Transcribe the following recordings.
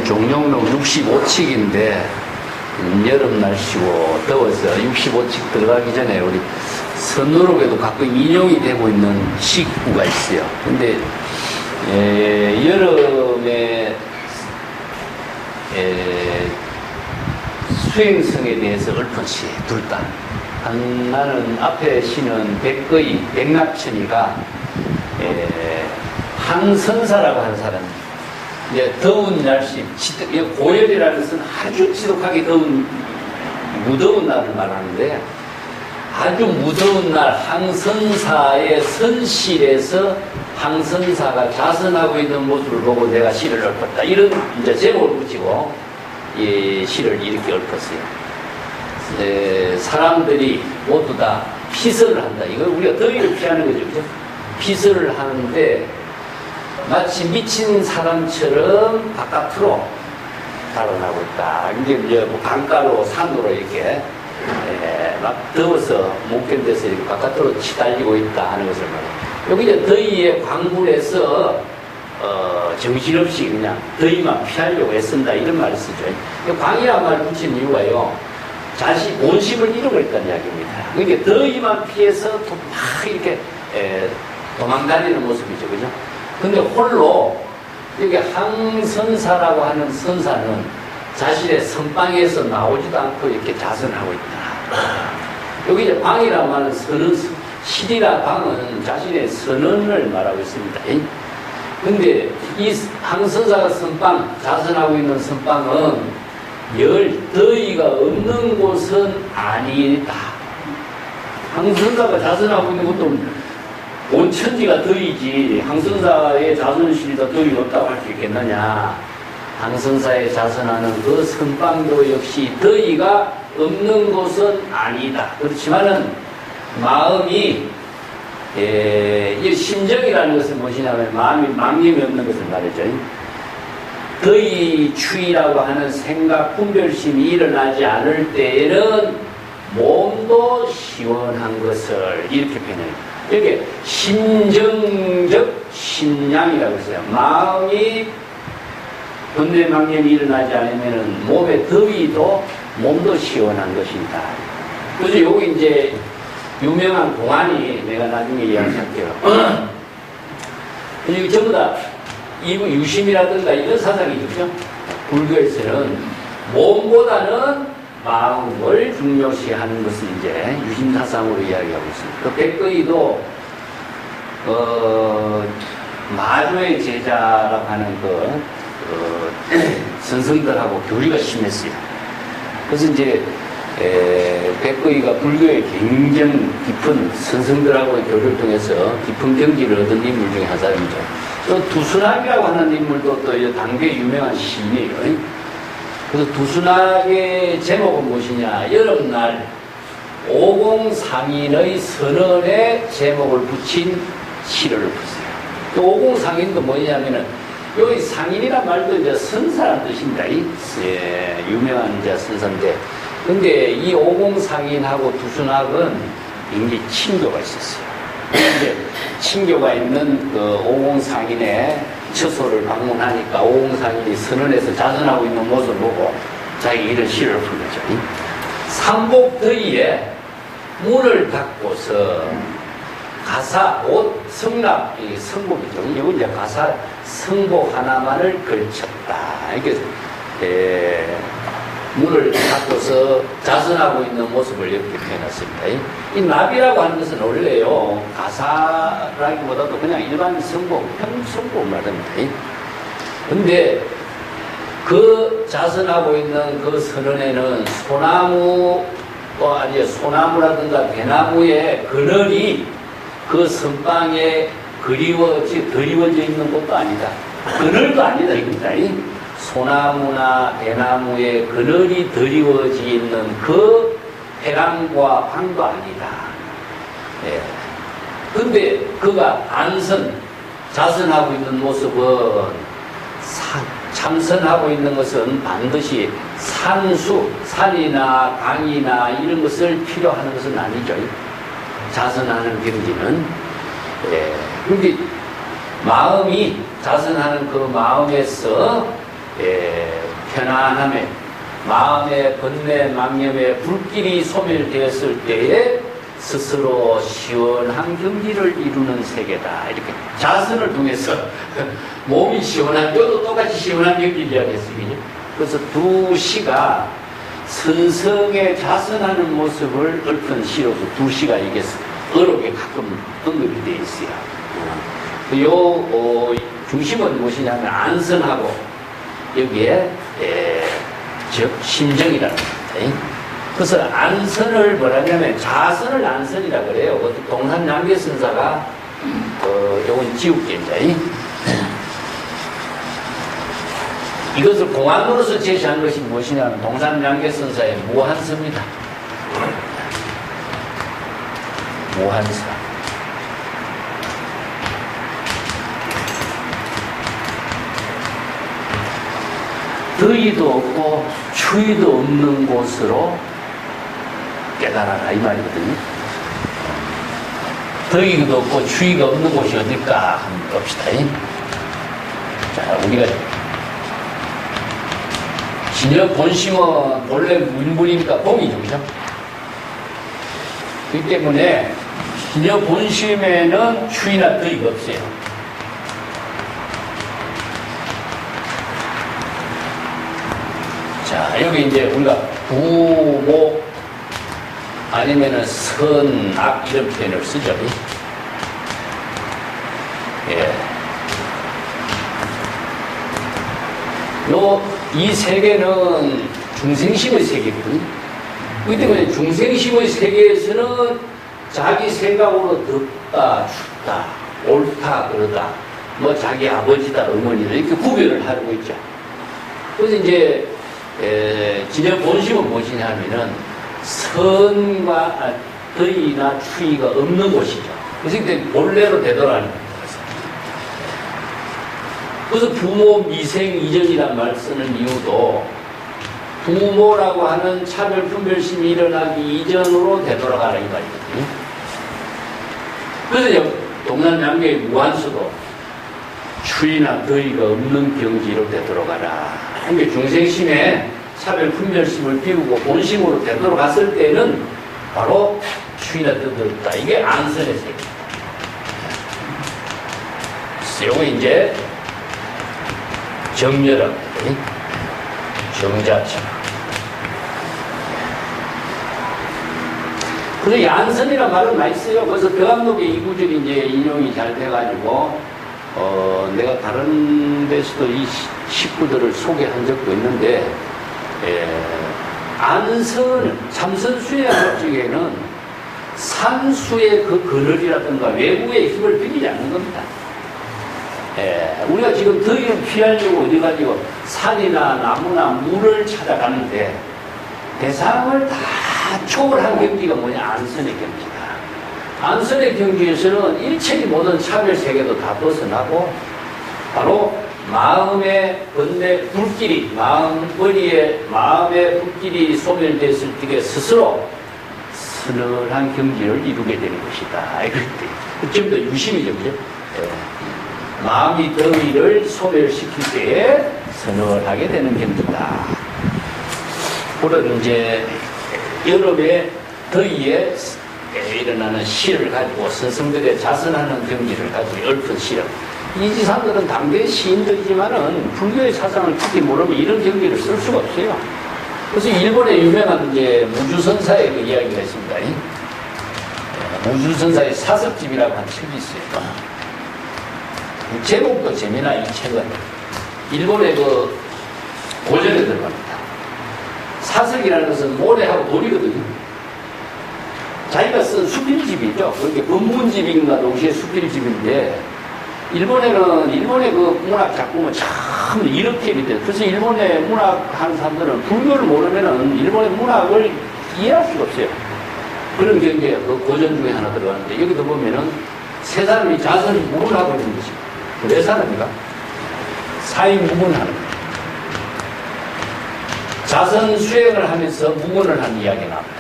종룡록 65칙인데 여름 날씨고 더워서 65칙 들어가기 전에 우리 선누록에도 가끔 인용이 되고 있는 식구가 있어요. 근데 여름에 수행성에 대해서 읊은 시 둘 다. 하나는 앞에 시는 백거이 백납천이가 항선사라고 하는 사람. 이제 더운 날씨, 고열이라는 것은 아주 지독하게 더운 무더운 날을 말하는데, 아주 무더운 날 항선사의 선실에서 항선사가 자선하고 있는 모습을 보고 내가 시를 읊었다. 이런 이제 제목을 붙이고 이 시를 이렇게 읊었어요. 사람들이 모두 다 피서를 한다. 이거 우리가 더위를 피하는 거죠, 그죠? 피서를 하는데 마치 미친 사람처럼 바깥으로 달아나고 있다. 이제 뭐 강가로 산으로 이렇게 막 더워서 못 견뎌서 이렇게 바깥으로 치달리고 있다 하는 것을 말해요. 여기 이제 더위에 광분해서 정신없이 그냥 더위만 피하려고 애쓴다 이런 말을 쓰죠. 광이라는 말을 붙인 이유가요, 자신 본심을 잃어버렸다는 이야기입니다. 그러니까 더위만 피해서 또 막 이렇게 도망다니는 모습이죠, 그죠? 근데 홀로 여기 항선사라고 하는 선사는 자신의 선방에서 나오지도 않고 이렇게 자선하고 있다. 여기 이제 방이라고 하는 선은, 실이라 방은 자신의 선언을 말하고 있습니다. 근데 이 항선사가 선방, 자선하고 있는 선방은 더위가 없는 곳은 아니다. 항선사가 자선하고 있는 것도 온 천지가 더위지, 항선사의 자선실이다 더위가 없다고 할 수 있겠느냐. 항선사에 자선하는 그 선방도 역시 더위가 없는 곳은 아니다. 그렇지만은 마음이, 이 심정이라는 것은 무엇이냐면 마음이 망념이 없는 것을 말이죠. 더위, 추위라고 하는 생각, 분별심이 일어나지 않을 때에는 몸도 시원한 것을 이렇게 표현해요. 이렇게 심정적 심량이라고 했어요. 마음이 번뇌망념이 일어나지 않으면 몸의 더위도 몸도 시원한 것이다. 그래서 여기 이제 유명한 공안이 내가 나중에 이야기할게요. 이게 전부 다 유심이라든가 이런 사상이 있죠. 불교에서는 몸보다는 마음을 중요시하는 것을 이제 유심사상으로 이야기하고 있습니다. 그 백거이도 마조의 제자라고 하는 선성들하고 교리가 심했어요. 그래서 이제 백거이가 불교의 굉장히 깊은 선성들하고의 교류를 통해서 깊은 경지를 얻은 인물 중에 한 사람이죠. 또 두순학이라고 하는 인물도 또 당대의 유명한 시인이에요. 그래서 두순학의 제목은 무엇이냐? 여름날 오공상인의 선언에 제목을 붙인 시를 읊었어요. 그 오공상인도 뭐냐면은 여기 상인이란 말도 이제 선사란 뜻입니다. 유명한 이제 선사인데, 근데 이 오공상인하고 두순학은 굉장히 친교가 있었어요. 이제 친교가 있는 그 오공상인의 처소를 방문하니까 오공상인이 선언에서 자선하고 있는 모습을 보고 자기 이런 시를 읊은 거죠. 삼복더위에 문을 닫고서 가사, 옷, 성납, 이 성복이죠. 이건 이제 가사, 성복 하나만을 걸쳤다. 이렇게, 문을 닫고서 자선하고 있는 모습을 이렇게 표현했습니다. 이 나비라고 하는 것은 원래요, 가사라기보다도 그냥 일반 성복, 평성복 말입니다. 근데 그 자선하고 있는 그 선언에는 소나무라든가 대나무의 그늘이 그 선방에 드리워져 있는 것도 아니다. 그늘도 아니다, 이겁니다. 소나무나 대나무에 그늘이 드리워져 있는 그 해랑과 방도 아니다. 근데 그가 자선하고 있는 모습은 참선하고 있는 것은 반드시 산이나 강이나 이런 것을 필요하는 것은 아니죠. 자선하는 경지는. 그런데 마음이 자선하는 그 마음에서 편안함에 마음의 번뇌 망념의 불길이 소멸되었을 때에 스스로 시원한 경지를 이루는 세계다. 이렇게 자선을 통해서 몸이 시원한, 뼈도 똑같이 시원한 경지를 이야기했습니다. 그래서 두 시가 선성의 자선하는 모습을 읊은 시로서 두 시가 이게 어록에 가끔 언급이 되어 있어요. 요 중심은 무엇이냐면 안선하고 여기에 즉 심정이라는 겁니다. 그래서 안선을 뭐라냐면 자선을 안선이라 그래요. 동산양계선사가 요건 지우개입니다. 이것을 공안으로서 제시한 것이 무엇이냐면 동산양계선사의 무한서입니다. 무한서. 더위도 없고 추위도 없는 곳으로 깨달아라 이 말이거든요. 더위도 없고 추위가 없는 곳이 어딜까 한번 봅시다. 자, 우리가 진여 본심은 본래 문분이니까 봄이죠, 그죠? 그렇기 때문에 진여 본심에는 추위나 더위가 없어요. 자, 여기 이제 우리가 부목 아니면은 선악 이런 표현을 쓰죠. 예. 이 세계는 중생심의 세계거든요. 그렇기 때문에 중생심의 세계에서는 자기 생각으로 덥다, 춥다, 옳다, 그러다, 뭐 자기 아버지다, 어머니다, 이렇게 구별을 하고 있죠. 그래서 이제, 진여 본심은 무엇이냐 하면은 선과 더위나 추위가 없는 곳이죠. 그래서 본래로 되돌아가는 겁니다. 그래서 부모 미생 이전이란 말 쓰는 이유도 부모라고 하는 차별 분별심이 일어나기 이전으로 되돌아가라 이 말이거든요. 그래서 동남양계의 무한수도 추위나 더위가 없는 경지로 되돌아가라. 그러니까 중생심에 차별 분별심을 비우고 본심으로 되돌아갔을 때는 바로 추위나 더위가 없다. 이게 안선의 세계입니다. 요거 이제 정렬은 정자처럼. 그래서 양선이라는 말은 많이 써요. 그래서 대감록의 이 구절이 이제 인용이 잘 돼가지고, 내가 다른 데서도 이 식구들을 소개한 적도 있는데, 안선, 참선수의 쪽에는 산수의 그 그늘이라든가 외부의 힘을 빌리지 않는 겁니다. 우리가 지금 더위를 피하려고 어디 가지고 산이나 나무나 물을 찾아가는데 대상을 다 초월한 경지가 뭐냐? 안선의 경지다. 안선의 경지에서는 일체의 모든 차별 세계도 다 벗어나고 바로 마음의 번뇌 불길이 마음의 불길이 소멸됐을 때 스스로 서늘한 경지를 이루게 되는 것이다. 좀 더 유심이죠, 그죠? 마음이 더위를 소멸시킬 때에 서늘하게 되는 경지다. 그런 이제 여름에 더위에 일어나는 시를 가지고 선성들의 자선하는 경지를 가지고 읊은 시를. 이지상들은 당대 시인들이지만은 불교의 사상을 특히 모르면 이런 경지를 쓸 수가 없어요. 그래서 일본의 유명한 이제 무주선사의 그 이야기가 있습니다. 무주선사의 사석집이라고 하는 책이 있어요. 제목도 재미나 이 책은 일본의 그 고전에 들어갑니다. 사석이라는 것은 모래하고 돌이거든요. 자기가 쓴 수필집이죠. 그렇게 법문집인가 동시에 수필집인데 일본의 그 문학 작품은 참 이렇게 밑에. 그래서 일본의 문학 하는 사람들은 불교를 모르면은 일본의 문학을 이해할 수가 없어요. 그런 경계에 그 고전 중에 하나 들어가는데 여기도 보면은 세 사람이 자선을 무분하고 있는 것입니다. 네 사람인가? 사이무분하는 거예요. 자선 수행을 하면서 무분을 하는 이야기가 나옵니다.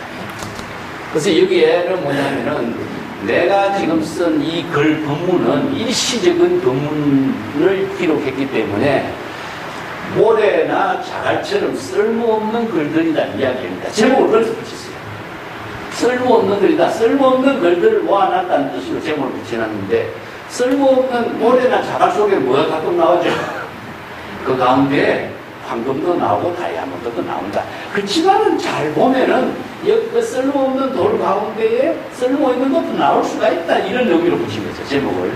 그래서 여기에는 뭐냐면은 내가 지금 쓴 이 글 법문은 일시적인 법문을 기록했기 때문에 모래나 자갈처럼 쓸모없는 글들이라는 이야기입니다. 제목을 그래서 붙였어요. 쓸모없는 글이다. 쓸모없는 글들을 모아놨다는 뜻으로 제목을 붙여놨는데, 쓸모없는 모래나 자갈 속에 뭐가 가끔 나오죠? 그 가운데 황금도 나오고 다이아몬드도 나온다. 그렇지만은 잘 보면은 그 쓸모없는 돌 가운데에 쓸모있는 것도 나올 수가 있다. 이런 의미로 붙인 거죠, 제목을.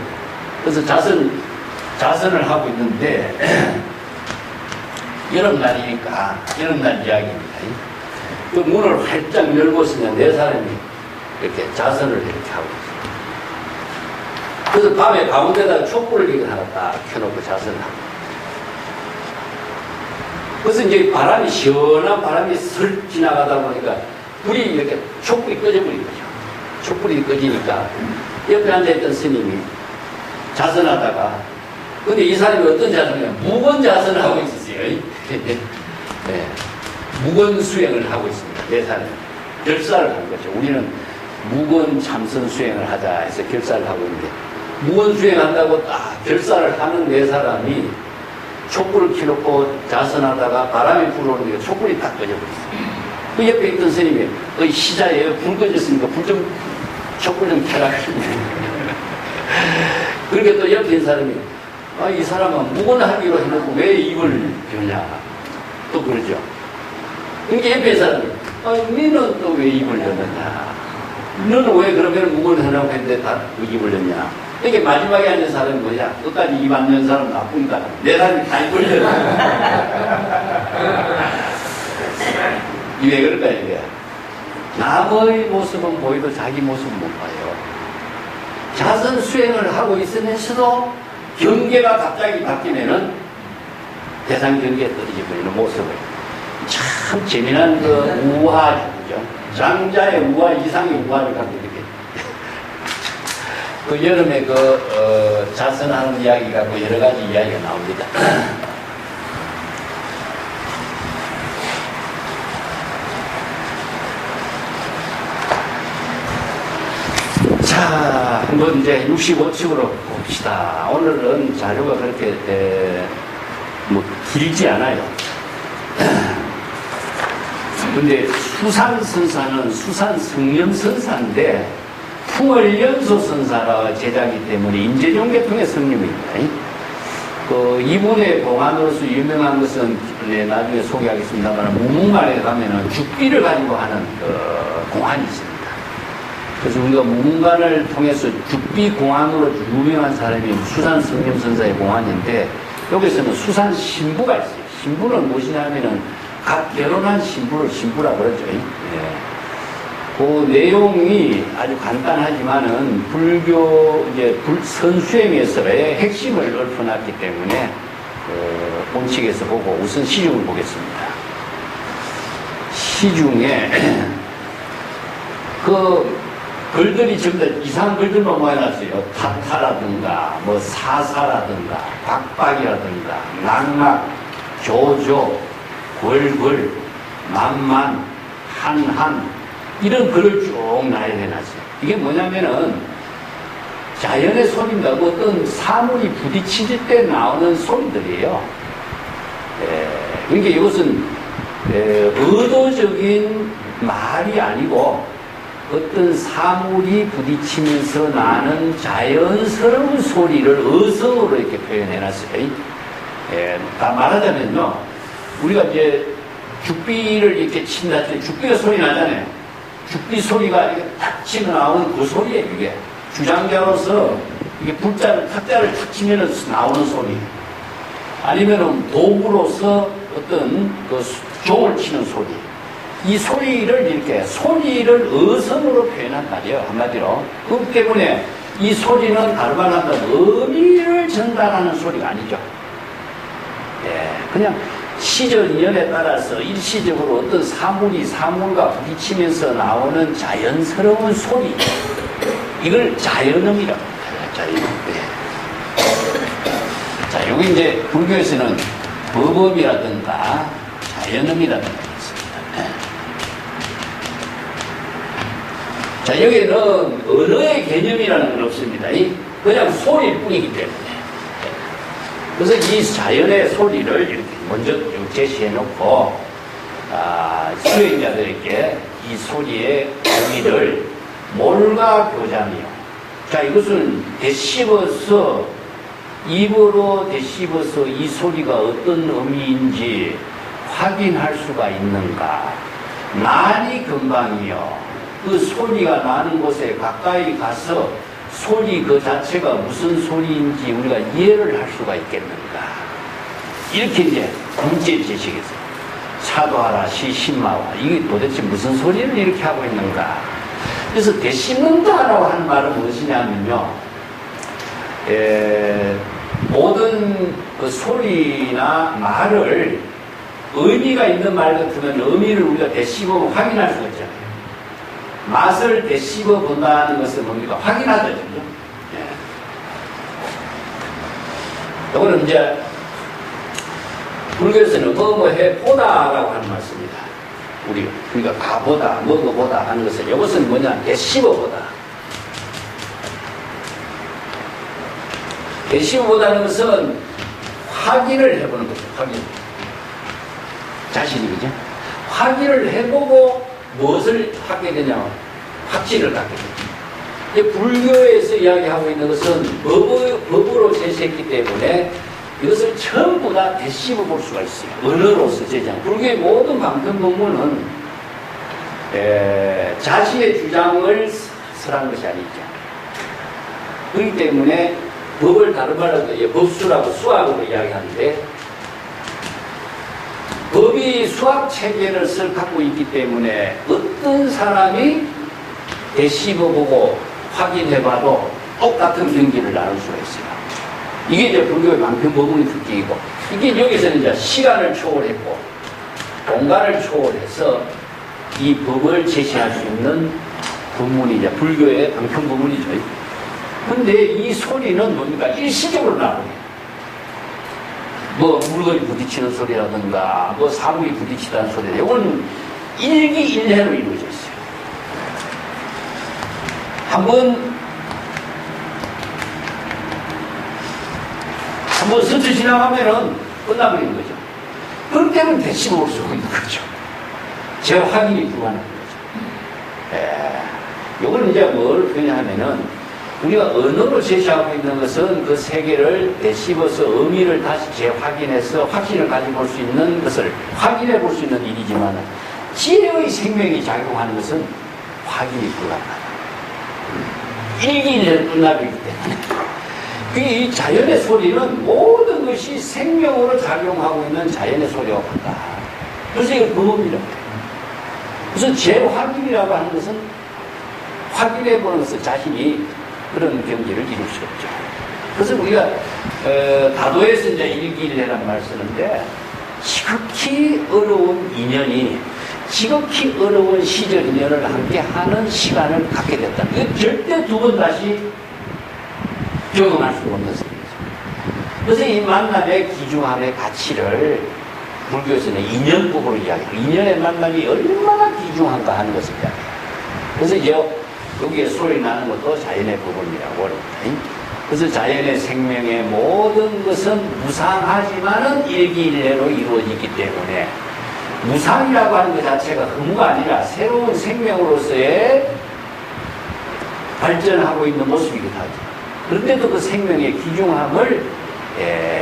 그래서 자선을 하고 있는데, 여름날이니까, 여름날 이야기입니다. 그 문을 활짝 열고서는 4사람이 이렇게 자선을 이렇게 하고 있어요. 그래서 밤에 가운데다가 촛불을 이렇게 하나 딱 켜놓고 자선을 하고. 그래서 이제 바람이, 시원한 바람이 슬 지나가다 보니까 불이 이렇게 촛불이 꺼져버린 거죠. 촛불이 꺼지니까 옆에 앉아있던 스님이 자선하다가, 근데 이 사람이 어떤 자선이냐, 무건 자선을 하고 있었어요. 네. 무건 수행을 하고 있습니다. 4사람이 결사를 한 거죠. 우리는 무건 참선 수행을 하자 해서 결사를 하고 있는데, 무건 수행한다고 딱 결사를 하는 4사람이 촛불을 켜놓고 자선하다가 바람이 불어오는데 촛불이 딱 꺼져버렸어요. 그 옆에 있던 스님이, 시자예요. 불 꺼졌으니까 촛불 좀 켜라. 그렇게 또 옆에 있는 사람이, 이 사람은 무건하기로 해놓고 왜 입을 여냐. 또 그러죠. 그러니까 옆에 있는 사람이, 너는 또 왜 입을 여느냐. 너는 왜 그러면 무건하라고 했는데 다 입을 여냐. 이게 마지막에 앉은 사람이 뭐냐? 끝까지 입 안 연 사람 나쁘니까 4사람이 다 입을 여냐. 왜 그럴까, 이게? 남의 모습은 보이도 자기 모습은 못 봐요. 자선 수행을 하고 있으면서도 경계가 갑자기 바뀌면은 대상 경계에 떨어져 버리는 모습을. 참 재미난 그 우화죠. 장자의 우화 이상의 우화를 갖고 이렇게. 그 여름에 자선하는 이야기 갖고 여러 가지 이야기가 나옵니다. 자, 한번 이제 65층으로 봅시다. 오늘은 자료가 그렇게 길지 않아요. 근데 수산선사는 수산성념선사인데 풍월연소 선사가 제자이기 때문에 임재종계통의 성님입니다. 이분의 공안으로서 유명한 것은 나중에 소개하겠습니다만, 무문관에 가면은 죽비를 가지고 하는 공안이 있습니다. 그래서 우리가 무문관을 통해서 죽비 공안으로 유명한 사람이 수산성념선사의 공안인데, 여기서는 수산신부가 있어요. 신부는 무엇이냐면은 갓 결혼한 신부를 신부라 그러죠. 그 내용이 아주 간단하지만은 불교 선수행에서의 핵심을 읊어놨기 때문에 본칙에서 보고 우선 시중을 보겠습니다. 시중에 글들이 전부 다 이상한 글들만 모여놨어요. 타타라든가 사사라든가 박박이라든가 낙낙, 조조, 벌벌, 만만, 한한 이런 글을 쭉 나열해놨어요. 이게 뭐냐면은 자연의 소리입니다. 어떤 사물이 부딪힐 때 나오는 소리들이에요. 그러니까 이것은 의도적인 말이 아니고 어떤 사물이 부딪히면서 나는 자연스러운 소리를 어성으로 이렇게 표현해놨어요. 다 말하자면요, 우리가 이제 죽비를 이렇게 친다 할 때 죽비가 소리 나잖아요. 죽비 소리가 이렇게 탁 치면 나오는 그 소리예요, 이게. 주장자로서 이게 탁자를 탁 치면 나오는 소리. 아니면은 도구로서 어떤 종을 치는 소리. 이 소리를 어선으로 표현한 말이에요, 한마디로. 그렇기 때문에 이 소리는 다른 말로 한다면 의미를 전달하는 소리가 아니죠. 그냥 시절 인연에 따라서 일시적으로 어떤 사물과 부딪히면서 나오는 자연스러운 소리, 이걸 자연음이라고 합니다. 자연음. 자, 여기 이제 불교에서는 법음이라든가 자연음이라든가 있습니다. 자, 여기는 언어의 개념이라는 건 없습니다. 그냥 소리일 뿐이기 때문에. 그래서 이 자연의 소리를 이렇게 먼저 쭉 제시해 놓고 수행자들에게 이 소리의 의미를 몰가 교자며, 자, 이것은 되씹어서, 입으로 되씹어서 이 소리가 어떤 의미인지 확인할 수가 있는가. 난이 금방이요. 그 소리가 나는 곳에 가까이 가서 소리 그 자체가 무슨 소리인지 우리가 이해를 할 수가 있겠는가. 이렇게 이제 문제 제시했어요. 차도하라 시신마와, 이게 도대체 무슨 소리를 이렇게 하고 있는가. 그래서 되씹는다라고 하는 말은 무엇이냐면요, 모든 그 소리나 말을 의미가 있는 말 같으면 의미를 우리가 되씹어 확인할 수가 있잖아요. 맛을 되씹어 본다는 것은 뭡니까? 확인하죠. 예. 이거는 이제 불교에서는 뭐해 보다라고 하는 말씀입니다. 우리가 가보다, 먹어보다 하는 것은, 이것은 뭐냐? 되씹어보다. 되씹어보다는 것은 확인을 해보는 거죠. 확인. 자신이, 그죠? 확인을 해보고 무엇을 하게 되냐? 확신을 갖게 되죠. 불교에서 이야기하고 있는 것은 법으로 제시했기 때문에 이것을 전부 다 되씹어 볼 수가 있어요. 언어로서 제시한. 불교의 모든 방편법문은 자신의 주장을 설한 것이 아니죠. 그렇기 때문에 법을 다른 말로 법수라고 수학으로 이야기하는데, 법이 수학 체계를 갖고 있기 때문에 어떤 사람이 되씹어보고 확인해봐도 똑같은 경지를 나눌 수가 있어요. 이게 이제 불교의 방편법문의 특징이고, 이게 여기서는 이제 시간을 초월했고 공간을 초월해서 이 법을 제시할 수 있는 법문이 이제 불교의 방편법문이죠. 근데 이 소리는 뭡니까? 일시적으로 나옵니다. 뭐 물건이 부딪히는 소리라든가 뭐 사물이 부딪히다는 소리라, 이건 일기일해로 이루어져 있어요. 한번 스쳐 지나가면은 끝나버리는 거죠. 그렇기 때문에 되씹어 볼 수가 있는 거죠. 제 확인이 불가능한 거죠. 이걸 이제 뭘 표현하면은, 우리가 언어로 제시하고 있는 것은 그 세계를 되씹어서 의미를 다시 재확인해서 확신을 가지고 볼 수 있는 것을 확인해 볼 수 있는 일이지만, 지혜의 생명이 작용하는 것은 확인이 불가능하다. 일기일해로 끝나버리기 때문에. 이 자연의 소리는 모든 것이 생명으로 작용하고 있는 자연의 소리와 같다. 그래서 이걸 범업이라고 해요. 그래서 재확인이라고 하는 것은 확인해 보는 것은 자신이 그런 경지를 이룰 수 없죠. 그래서 우리가 다도에서 이제 일기일해라는 말을 쓰는데, 지극히 어려운 인연이, 지극히 어려운 시절 인연을 함께 하는 시간을 갖게 됐다. 이거 절대 두 번 다시 경험할 수가 없는 소리죠. 그래서 이 만남의 귀중함의 가치를 불교에서는 인연법으로 이야기해요. 인연의 만남이 얼마나 귀중한가 하는 것을 이야기해요. 그래서 이제 여기에 소리 나는 것도 자연의 법문이라고 합니다. 그래서 자연의 생명의 모든 것은 무상하지만은 일기일해로 이루어지기 때문에, 무상이라고 하는 것 자체가 의무가 아니라 새로운 생명으로서의 발전하고 있는 모습이기도 하죠. 그런데도 그 생명의 귀중함을,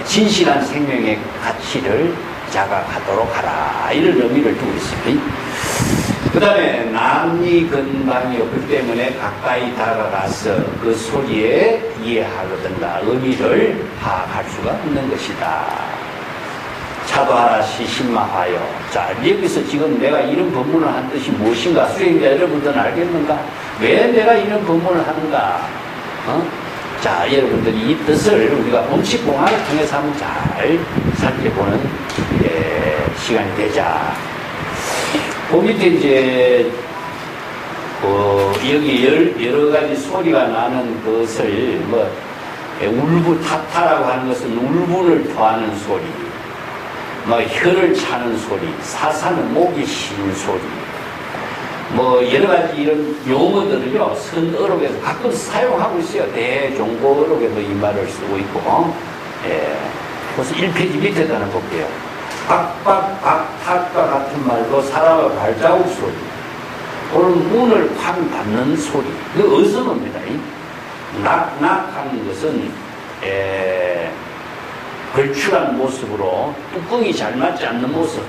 진실한 생명의 가치를 자각하도록 하라, 이런 의미를 두고 있습니다. 그 다음에 남이 근방이요, 그 때문에 가까이 다가가서 그 소리에 이해하거든가 의미를 파악할 수가 없는 것이다. 차도하라 시신마하여. 자, 여기서 지금 내가 이런 법문을 한 뜻이 무엇인가, 수행자 여러분들은 알겠는가? 왜 내가 이런 법문을 하는가? 자, 여러분들이 이 뜻을 우리가 원칙공학을 통해서 한번 잘 살펴보는 시간이 되자. 그 밑에 이제 여기 여러 가지 소리가 나는 것을 울부타타라고 하는 것은 울분을 토하는 소리, 혀를 차는 소리, 사사는 목이 쉬는 소리, 여러 가지 이런 용어들을요, 선어록에서 가끔 사용하고 있어요. 대종고어록에도 이 말을 쓰고 있고, 그래서 1페이지 밑에도 하나 볼게요. 박박박탁과 같은 말로 사람의 발자국 소리, 또는 문을 쾅 닫는 소리, 그 어성어입니다. 낙낙하는 것은 걸출한 모습으로 뚜껑이 잘 맞지 않는 모습,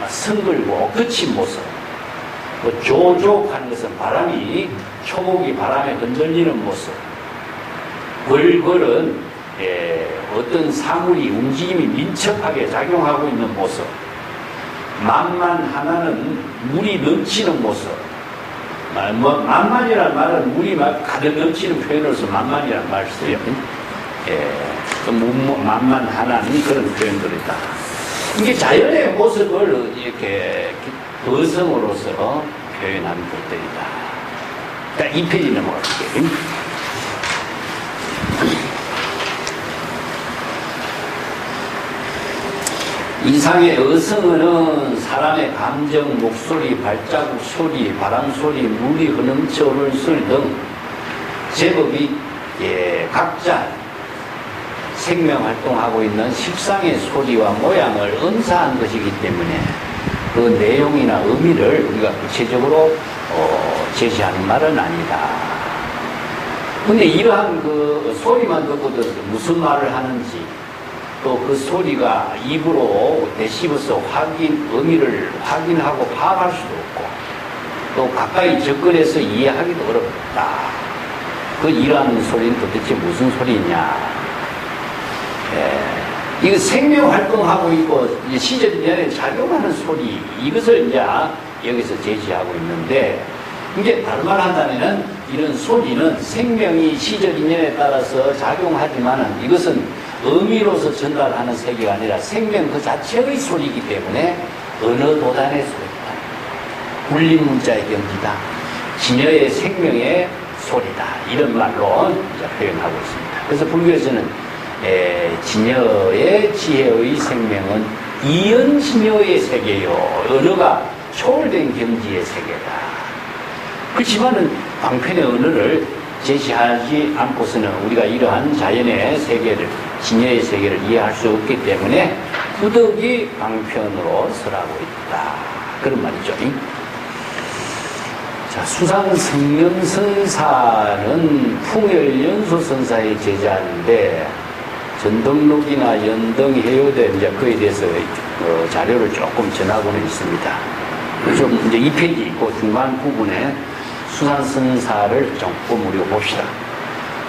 성글고 거친 모습. 조족하는 것은 바람이, 초목이 바람에 흔들리는 모습. 걸걸은 어떤 사물이 움직임이 민첩하게 작용하고 있는 모습. 만만하나는 물이 넘치는 모습. 만만이라는 말은 물이 막 가득 넘치는 표현으로서 만만이라는 말을 써요. 만만하나는 그런 표현들이다. 이게 자연의 모습을 이렇게 어성으로서 표현한 것들이다. 자, 이 페이지 넘어갈게요. 이상의 어성어는 사람의 감정, 목소리, 발자국 소리, 바람 소리, 물이 흐름쳐 오르는 소리 등 제법이 각자 생명활동하고 있는 십상의 소리와 모양을 은사한 것이기 때문에 그 내용이나 의미를 우리가 구체적으로 제시하는 말은 아니다. 근데 이러한 그 소리만 듣고도 무슨 말을 하는지, 또 그 소리가 입으로 되씹어서 의미를 확인하고 파악할 수도 없고, 또 가까이 접근해서 이해하기도 어렵다. 이러한 소리는 도대체 무슨 소리냐. 이거 생명활동하고 있고, 시절 내내 작용하는 소리, 이것을 이제 여기서 제시하고 있는데, 이제 다른 말 한다면은 이런 소리는 생명이 시절 인연에 따라서 작용하지만은 이것은 의미로서 전달하는 세계가 아니라 생명 그 자체의 소리이기 때문에 어느 도단의 소리다. 불림문자의 경지다. 진여의 생명의 소리다. 이런 말로 이제 표현하고 있습니다. 그래서 불교에서는 진여의 지혜의 생명은 이연진여의 세계요. 언어가 초월된 경지의 세계다. 그렇지만은 방편의 언어를 제시하지 않고서는 우리가 이러한 자연의 세계를, 진여의 세계를 이해할 수 없기 때문에 부득이 방편으로 설하고 있다. 그런 말이죠. 자, 수상성명선사는 풍열연소선사의 제자인데, 전등록이나 연등해요대 이제 그에 대해서 자료를 조금 전하고는 있습니다. 좀 이제 2페이지 있고 중간 부분에 수산선사를 조금 우리가 봅시다.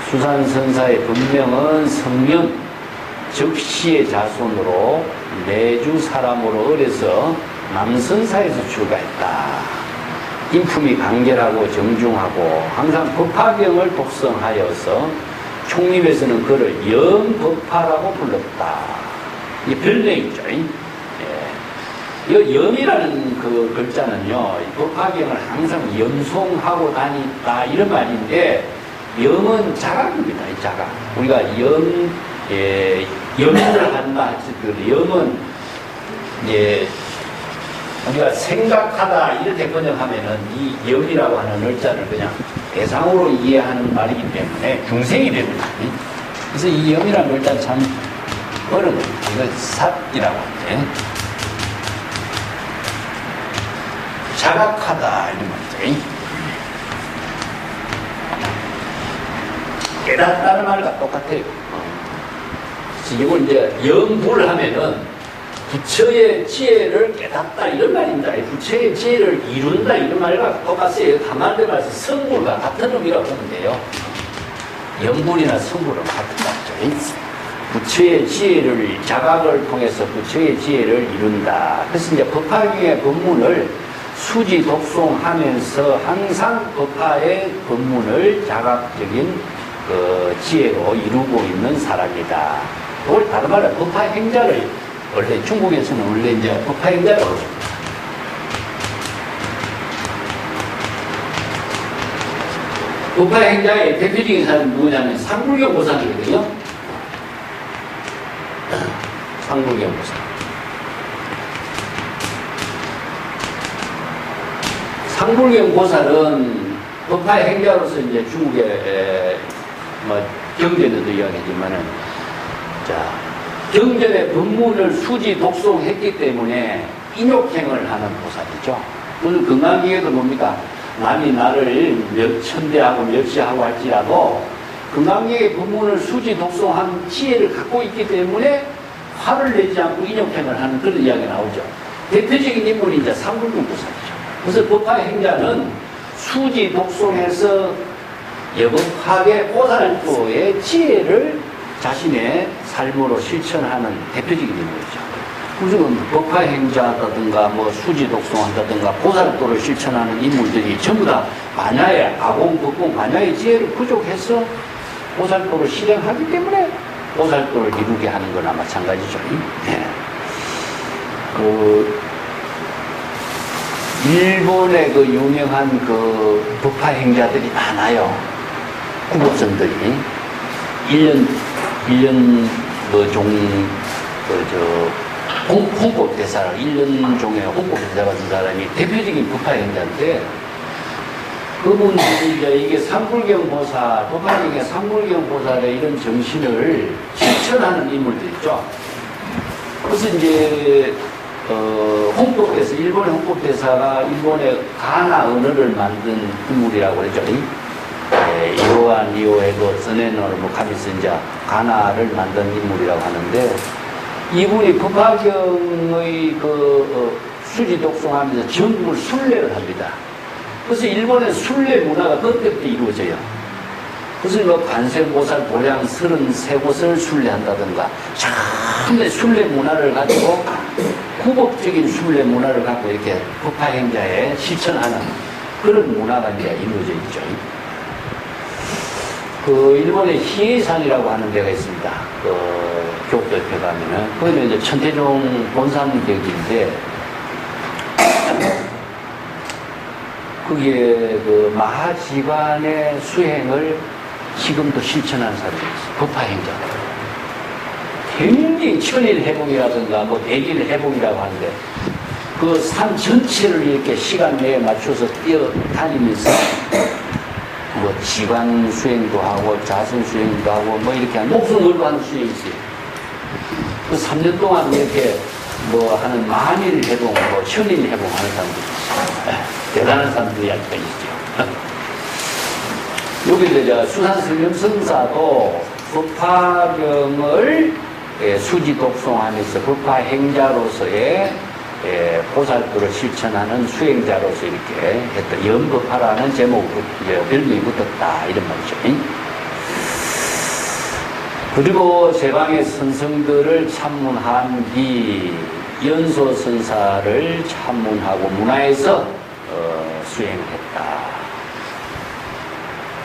수산선사의 본명은 성년, 적시의 자손으로 내주 사람으로 어려서 남선사에서 출가했다. 인품이 간결하고 정중하고 항상 법화경을 독성하여서 총립에서는 그를 염법화라고 불렀다. 이게 별명이죠. 이 염이라는 그 글자는요, 법화경을 항상 염송하고 다녔다, 이런 말인데, 염은 자각입니다, 이 자각. 우리가 염을 한다, 염은, 우리가 생각하다, 이렇게 번역하면은 이 염이라고 하는 글자를 그냥 대상으로 이해하는 말이기 때문에 중생이 됩니다. 그래서 이 염이라는 글자는 참 어려워요. 이거 삿이라고 하는데. 자각하다, 이런 말이죠. 깨닫다는 말과 똑같아요. 이걸 이제 염불 하면은 부처의 지혜를 깨닫다, 이런 말입니다. 부처의 지혜를 이룬다, 이런 말과 똑같아요. 한마디로 말해서 성불과 같은 의미라고 보면 돼요. 염불이나 성불은 같은 말이죠. 부처의 지혜를, 자각을 통해서 부처의 지혜를 이룬다. 그래서 이제 법화경의 법문을 수지 독송하면서 항상 법화의 법문을 자각적인 그 지혜로 이루고 있는 사람이다. 그걸 다른 말로 법화 행자를, 원래 중국에서는 원래 이제 법화 행자라고 합니다. 법화 행자의 대표적인 사람이 누구냐면 상불경 보살이거든요. 상불경 보살. 상불경 보살은 법화 행자로서 이제 중국의 뭐 경전에도 이야기하지만은, 자, 경전의 법문을 수지 독송했기 때문에 인욕행을 하는 보살이죠. 오늘 건강기에도 뭡니까? 남이 나를 천대하고 멸시하고 할지라도 건강기의 법문을 수지 독송한 지혜를 갖고 있기 때문에 화를 내지 않고 인욕행을 하는 그런 이야기가 나오죠. 대표적인 인물이 이제 삼불경 보살이죠. 그래서 법화행자는 수지 독송해서 여법학의 보살도의 지혜를 자신의 삶으로 실천하는 대표적인 인물이죠. 그래서 법화행자라든가 뭐 수지 독송한다든가 보살도를 실천하는 인물들이 전부 다 반야의 아공, 법공, 반야의 지혜를 부족해서 보살도를 실행하기 때문에 보살도를 이루게 하는 거나 마찬가지죠. 네. 일본의 그 유명한 그 법화행자들이 많아요. 구법선들이. 1년 홍법대사라 1년 종의 홍법대사 같은 사람이 대표적인 법화행자인데 그분들이 이제 이게 삼불경 보살, 법화경의 삼불경 보살의 이런 정신을 실천하는 인물들 있죠. 그래서 이제 홍법대사, 일본의 홍법대사가 일본의 가나 언어를 만든 인물이라고 그랬죠. 이오한 이오에도 써내노를 뭐 가미선자 가나를 만든 인물이라고 하는데 이분이 법화경의 수지 독송하면서 전국을 순례를 합니다. 그래서 일본의 순례 문화가 그때부터 이루어져요. 그래서 뭐 관세음보살 보량 33곳을 순례한다든가 참 순례 문화를 가지고 구법적인 순례 문화를 갖고 이렇게 법화행자에 실천하는 그런 문화가 이제 이루어져 있죠. 일본의 히에산이라고 하는 데가 있습니다. 교육도 옆에 가면은. 거기는 이제 천태종 본산격인데, 거기에 마하지관의 수행을 지금도 실천하는 사람이 있어요. 법화행자. 굉장히 천일 회복이라든가, 대길 회복이라고 하는데, 그 산 전체를 이렇게 시간 내에 맞춰서 뛰어다니면서, 지관 수행도 하고, 자선 수행도 하고, 이렇게 목숨 걸고 하는 수행이 있어요. 그 3년 동안 이렇게 하는 만일 회복, 천일 회복 하는 사람들 있어요. 대단한 사람들이 아직도 있죠. 여기 이제 수산승념선사도 법화경을 수지 독송하면서 법화행자로서의 보살도를 실천하는 수행자로서 이렇게 했다. 연법화라는 제목으로 별명이 붙었다. 이런 말이죠. 그리고 제방의 선성들을 참문한 뒤 연소선사를 참문하고 문화에서 수행했다.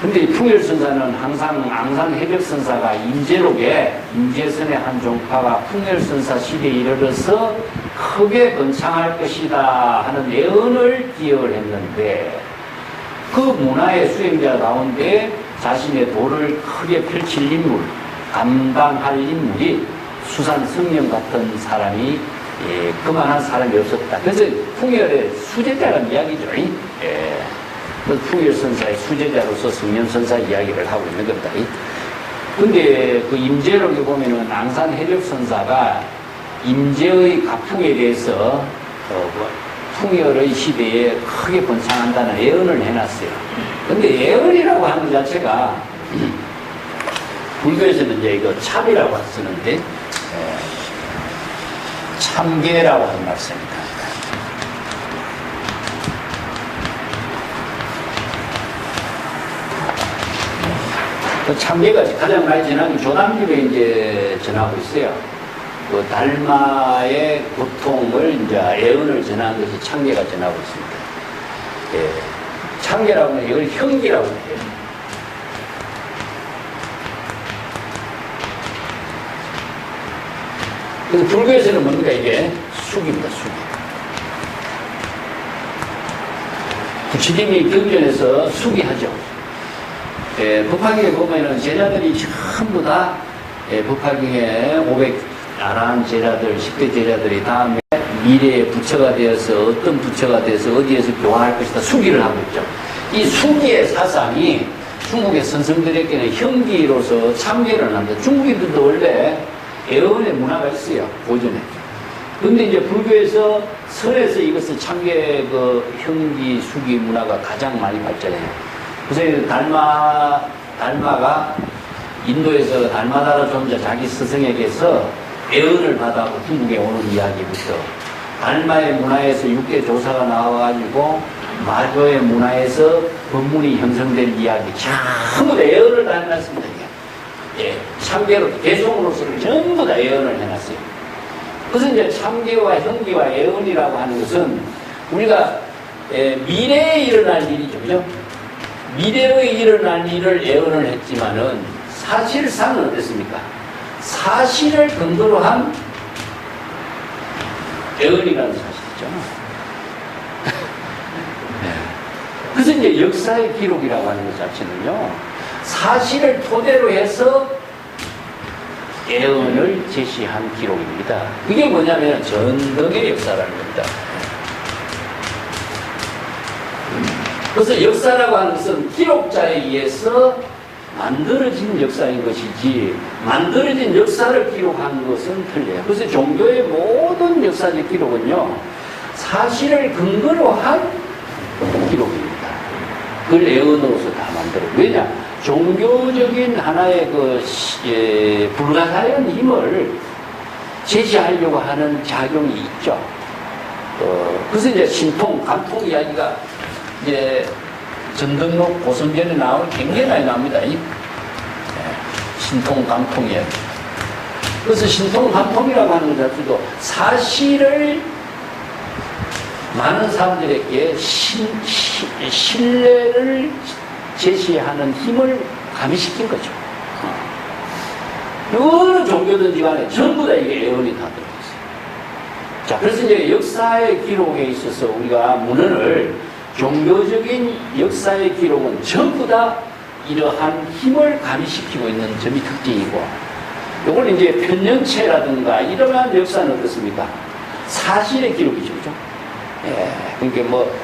근데 이 풍열선사는 항상 앙산해벽선사가 임제록에 임제선의 한 종파가 풍열선사 시대에 이르러서 크게 번창할 것이다 하는 예언을 기억을 했는데 그 문화의 수행자 가운데 자신의 도를 크게 펼칠 인물, 감당할 인물이 수산성령 같은 사람이 그만한 사람이 없었다. 그래서 풍열의 수제자라는 이야기죠. 풍열선사의 수제자로서 성년선사 이야기를 하고 있는 겁니다. 근데 그 임제록에 보면은 앙산해력선사가 임제의 가풍에 대해서 풍열의 시대에 크게 번창한다는 예언을 해놨어요. 근데 예언이라고 하는 자체가 불교에서는 이제 이거 참이라고 쓰는데 참계라고 하는 말씀입니다. 그 참계가 가장 많이 전하는 조담집에 이제 전하고 있어요. 그 달마의 고통을 이제 예언을 전하는 것이 참계가 전하고 있습니다. 예. 참계라고 하면 이걸 형기라고 해요. 그래서 불교에서는 뭡니까 이게? 숙입니다, 숙. 부처님이 경전에서 숙이 하죠. 법화경에 보면은 제자들이 전부 다 법화경에 500 아라한 제자들, 10대 제자들이 다음에 미래의 부처가 되어서 어떤 부처가 돼서 어디에서 교화할 것이다 숙의를 하고 있죠. 이 숙의의 사상이 중국의 선성들에게는 형기로서 참계를 합니다. 중국인들도 원래 애언의 문화가 있어요, 고전에. 근데 이제 불교에서 설에서 이것을 참계 그 형기, 수기 문화가 가장 많이 발전해요. 그래서 달마가 인도에서 달마다라 존자 자기 스승에게서 애언을 받아고 중국에 오는 이야기부터 달마의 문화에서 6대 조사가 나와가지고 마조의 문화에서 법문이 형성된 이야기 전부 다 애언을 다 해놨습니다. 예, 참계로 대송으로서 전부 다 애언을 해놨어요. 그래서 이제 참계와 형기와 애언이라고 하는 것은 우리가 미래에 일어날 일이죠, 그죠? 미래에 일어날 일을 애언을 했지만은 사실상은 어땠습니까? 사실을 근거로 한 애언이라는 사실이죠. 네. 그래서 이제 역사의 기록이라고 하는 것 자체는요, 사실을 토대로 해서 애언을 제시한 기록입니다. 그게 뭐냐면 전등의 역사라는 겁니다. 그래서 역사라고 하는 것은 기록자에 의해서 만들어진 역사인 것이지 만들어진 역사를 기록한 것은 틀려요. 그래서 종교의 모든 역사적 기록은요, 사실을 근거로 한 기록입니다. 그걸 애언으로서 다 만들어요. 왜냐? 종교적인 하나의 불가사의한 힘을 제시하려고 하는 작용이 있죠. 그래서 이제 신통, 감통 이야기가 이제 전등록 고성전에 나오는 굉장히 많이 나옵니다. 신통, 감통 이야기. 그래서 신통, 감통이라고 하는 것 자체도 사실을 많은 사람들에게 신뢰를 제시하는 힘을 가미시킨 거죠. 어느 종교든지 간에 전부 다 이게 애언이 다 들어있어요. 자, 그래서 이제 역사의 기록에 있어서 우리가 문헌을 종교적인 역사의 기록은 전부 다 이러한 힘을 가미시키고 있는 점이 특징이고, 이걸 이제 편년체라든가 이러한 역사는 어떻습니까? 사실의 기록이죠, 그죠? 예, 그러니까 뭐,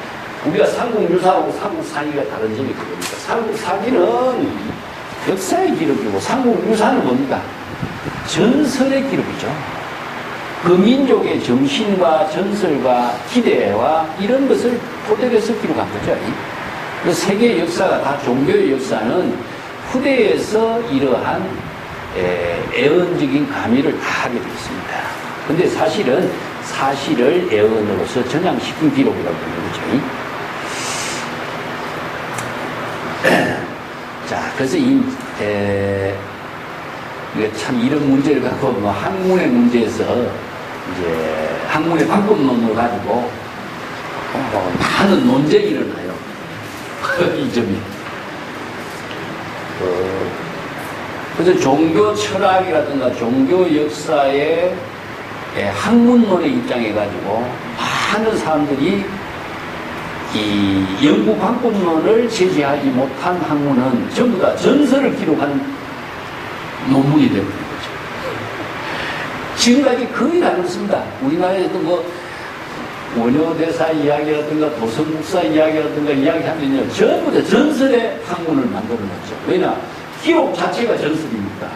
우리가 삼국유사하고 삼국사기가 다른 점이 그겁니다. 삼국사기는 역사의 기록이고 삼국유사는 뭡니까? 전설의 기록이죠. 그 민족의 정신과 전설과 기대와 이런 것을 토대로 해서 기록한 거죠. 그 세계의 역사가 다 종교의 역사는 후대에서 이러한 애언적인 가미를 다 하게 되어 있습니다. 근데 사실은 사실을 애언으로서 전향시킨 기록이라고 하는 거죠. 자, 그래서 참 이런 문제를 갖고 뭐 학문의 문제에서 이제 학문의 방법론을 가지고 많은 논쟁이 일어나요. 이 점이. 그래서 종교 철학이라든가 종교 역사의 학문론의 입장에 가지고 많은 사람들이 이 영구 방법론을 제시하지 못한 학문은 전부 다 전설을 기록한 논문이 되는 거죠. 지금까지 거의 다 그렇습니다. 우리나라에도 뭐 원효대사 이야기라든가 도성국사 이야기라든가 이야기하면요, 전부 다 전설의 학문을 만들어 놨죠. 왜냐? 기록 자체가 전설이니까.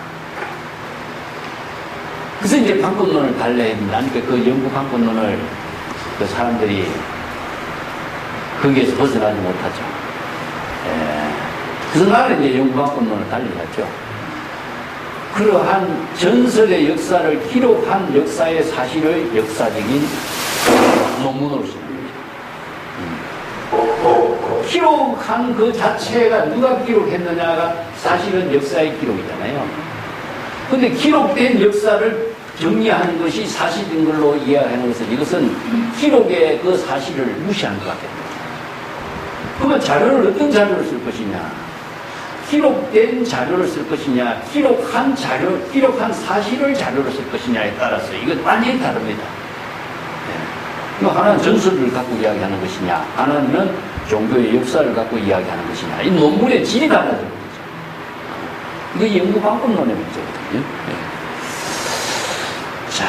그래서 이제 방법론을 발레합니다. 그러니까 그 영구 방법론을 그 사람들이 거기에서 벗어나지 못하죠. 그래서 나는 이제 영구 방법론을 달리했죠. 그러한 전설의 역사를 기록한 역사의 사실을 역사적인 논문으로 쓰는 거죠. 기록한 그 자체가 누가 기록했느냐가 사실은 역사의 기록이잖아요. 근데 기록된 역사를 정리하는 것이 사실인 걸로 이해하는 것은 이것은 기록의 그 사실을 무시하는 것 같아요. 그러면 자료를 어떤 자료를 쓸 것이냐? 기록된 자료를 쓸 것이냐? 기록한 사실을 자료로 쓸 것이냐에 따라서 이건 완전히 다릅니다. 하나는 전설을 갖고 이야기하는 것이냐, 하나는 종교의 역사를 갖고 이야기하는 것이냐. 이 논문의 질이 달라지는 거죠. 이게 연구 방법론의 문제거든요. 자,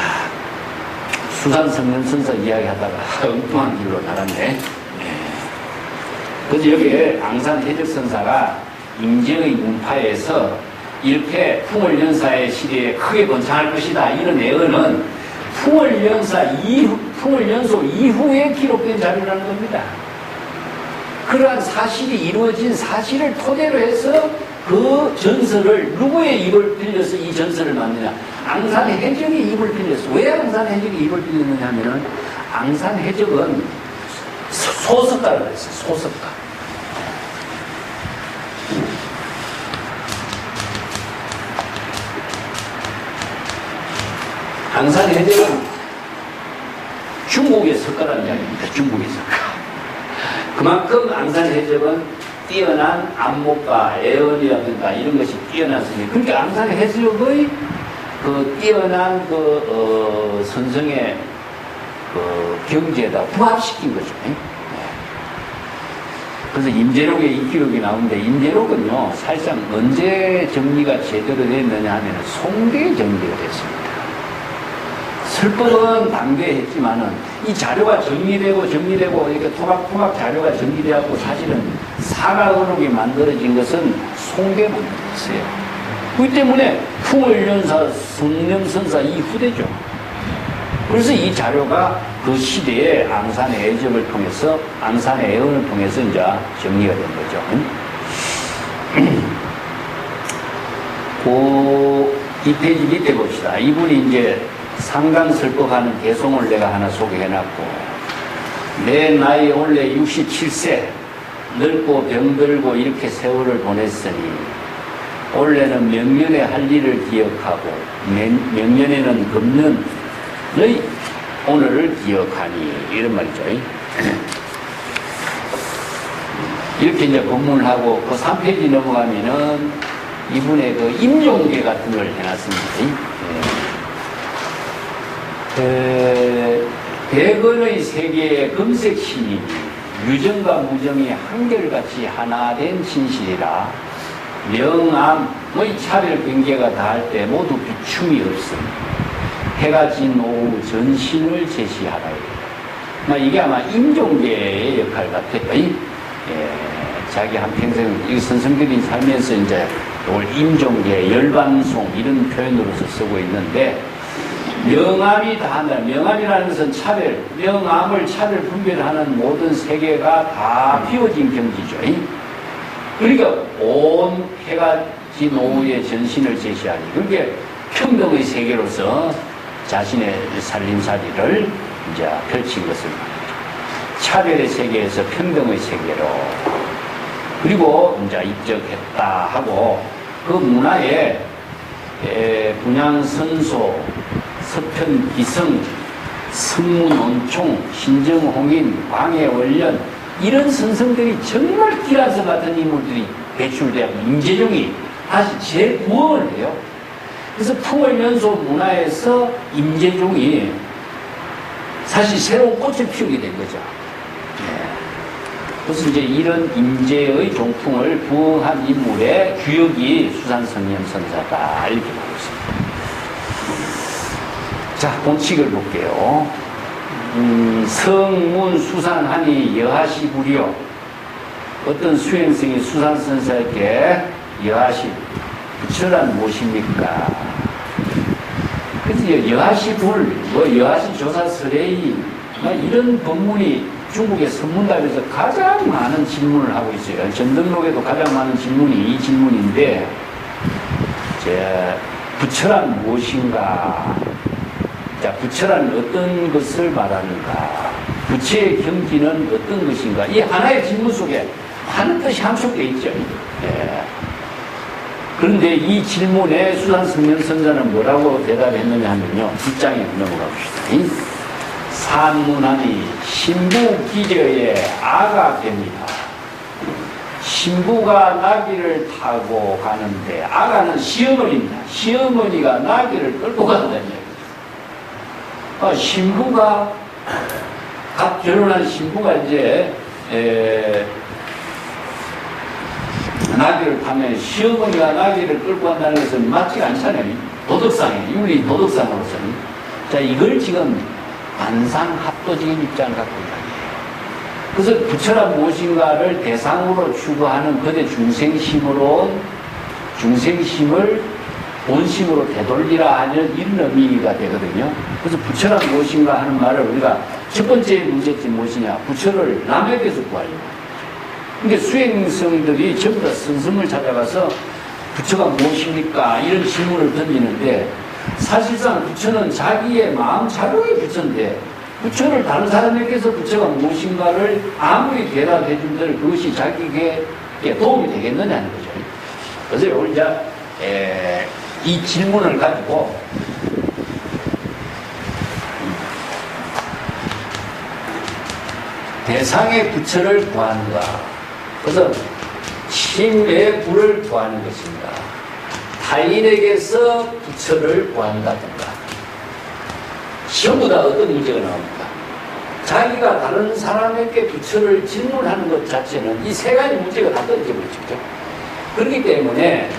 수산성년선사 이야기하다가 엉뚱한 길로 나갔네. 그래서 여기에 앙산 해적선사가 임제의 문파에서 이렇게 풍월연사의 시대에 크게 번창할 것이다. 이런 예언은 풍월연소 이후에 기록된 자료라는 겁니다. 그러한 사실이 이루어진 사실을 토대로 해서 그 전설을 누구의 입을 빌려서 이 전설을 만드냐? 앙산해적의 입을 빌렸어. 왜 앙산해적의 입을 빌렸느냐 하면은 앙산해적은 소석가라고 했어요. 소석가. 앙산해적은 중국의 석가라는 이야기입니다. 중국의 석가. 그만큼 앙산해적은 뛰어난 안목과 애언이라든가 이런 것이 뛰어난 선생. 그러니까 앙산해적의 그 뛰어난 선성의 경지에다 부합시킨 거죠. 그래서 임재록의 이 기록이 나오는데, 임재록은요 사실상 언제 정리가 제대로 됐느냐 하면 송대에 정리가 됐습니다. 설법은 당대에 했지만은 이 자료가 정리되고 이렇게 토막토막 자료가 정리되었고, 사실은 사가언록이 만들어진 것은 송대에 만들었어요. 그렇기 때문에 풍월연사, 성령선사 이 후대죠. 그래서 이 자료가 그 시대에 앙산의 애적을 통해서, 앙산의 애언을 통해서 이제 정리가 된 거죠. 이 페이지 밑에 봅시다. 이분이 이제 상강설법하는 개송을 내가 하나 소개해놨고, 내 나이 원래 67세, 늙고 병들고 이렇게 세월을 보냈으니 원래는 명년에 할 일을 기억하고 명년에는 금년의 오늘을 기억하니, 이런 말이죠. 이렇게 이제 본문을 하고 그 3페이지 넘어가면은 이분의 그 임종계 같은 걸 해놨습니다. 백원의 세계의 금색 신이 유정과 무정이 한결같이 하나 된 진실이라, 명암의 차별 경계가 닿을 때 모두 비춤이 없음. 해가 진 오후 전신을 제시하라. 이게 아마 임종계의 역할 같아요. 자기 한평생 이 선생들이 살면서 이제 이걸 임종계, 열반송 이런 표현으로서 쓰고 있는데, 명암이 다 한다. 명암이라는 것은 차별, 명암을 차별 분별하는 모든 세계가 다 비워진 경지죠. 그러니까 온 해가 진 오후의 전신을 제시하니, 그게 평등의 세계로서 자신의 살림살이를 이제 펼친 것을 말이죠. 차별의 세계에서 평등의 세계로, 그리고 이제 입적했다 하고, 그 문화에 분양선소, 서편기성, 성문온총, 신정홍인, 광해원련, 이런 선성들이 정말 기라서 같은 인물들이 배출되고 임재종이 다시 재구원을 해요. 그래서 풍월연소 문화에서 임재종이 사실 새로운 꽃을 피우게 된 거죠. 그래서 이제 이런 임재의 종풍을 부응한 인물의 주역이 수산성령선사다, 이렇게 보고 있습니다. 자, 본칙을 볼게요. 성문 수산하니 여하시 부리요. 어떤 수행성이 수산선사에게 여하시 부처란 무엇입니까? 그래서 여하시 불, 여하시 조사 설레이, 이런 법문이 중국의 선문답에서 가장 많은 질문을 하고 있어요. 전등록에도 가장 많은 질문이 이 질문인데, 부처란 무엇인가? 자, 부처란 어떤 것을 말하는가? 부처의 경지는 어떤 것인가? 이 하나의 질문 속에 많은 뜻이 함축되어 있죠. 그런데 이 질문에 수산성령선자는 뭐라고 대답했느냐 하면요, 뒷장에 넘어갑시다. 산문하니 신부기저의 아가 됩니다. 신부가 나귀를 타고 가는데, 아가는 시어머니입니다. 시어머니가 나귀를 끌고 간다는 얘기죠. 신부가, 갓 결혼한 신부가 이제 나귀를 타면 시어머니가 나귀를 끌고 간다는 것은 맞지가 않잖아요. 도덕상에, 윤리 도덕상으로서는. 자, 이걸 지금 반상합도적인 입장을 갖고 이야기해요. 그래서 부처란 무엇인가를 대상으로 추구하는 그대 중생심으로 중생심을 본심으로 되돌리라 하는 이런 의미가 되거든요. 그래서 부처란 무엇인가 하는 말을 우리가 첫 번째 문제점이 무엇이냐? 부처를 남에게서 구하려고. 그러니까 수행성들이 전부 다 스승을 찾아가서 부처가 무엇입니까? 이런 질문을 던지는데 사실상 부처는 자기의 마음 자료의 부처인데 부처를 다른 사람에게서 부처가 무엇인가를 아무리 대답해 준들 그것이 자기에게 도움이 되겠느냐는 거죠. 그래서 오늘 이제 이 질문을 가지고 대상의 부처를 구하는가? 그래서 신의 부를 구하는 것인가? 타인에게서 부처를 구한다든가. 전부 다 어떤 문제가 나옵니까? 자기가 다른 사람에게 부처를 질문하는 것 자체는 이 세 가지 문제가 다 떨어져 버리죠. 그렇기 때문에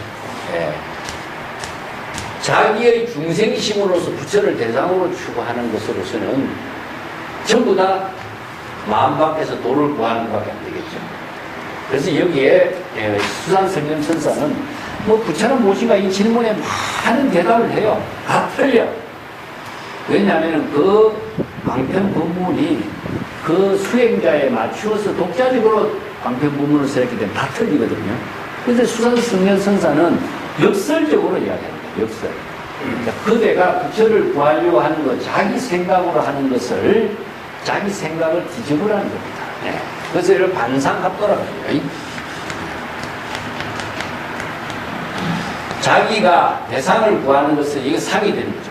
자기의 중생심으로서 부처를 대상으로 추구하는 것으로서는 전부 다 마음 밖에서 도를 구하는 것밖에 안 되겠죠. 그래서 여기에 수산성념천사는 뭐 부처는 무엇인가 이 질문에 많은 대답을 해요. 다 틀려. 왜냐하면 그 방편법문이 그 수행자에 맞추어서 독자적으로 방편법문을 쓰였기 때문에 다 틀리거든요. 그래서 수산성념천사는 역설적으로 이야기합니다. 역설. 그러니까 그대가 부처를 구하려고 하는 것, 자기 생각으로 하는 것을 자기 생각을 뒤집으라는 겁니다. 네. 그래서 이를 반상합도라고 해요. 자기가 대상을 구하는 것은 이게 상이 되는 거죠.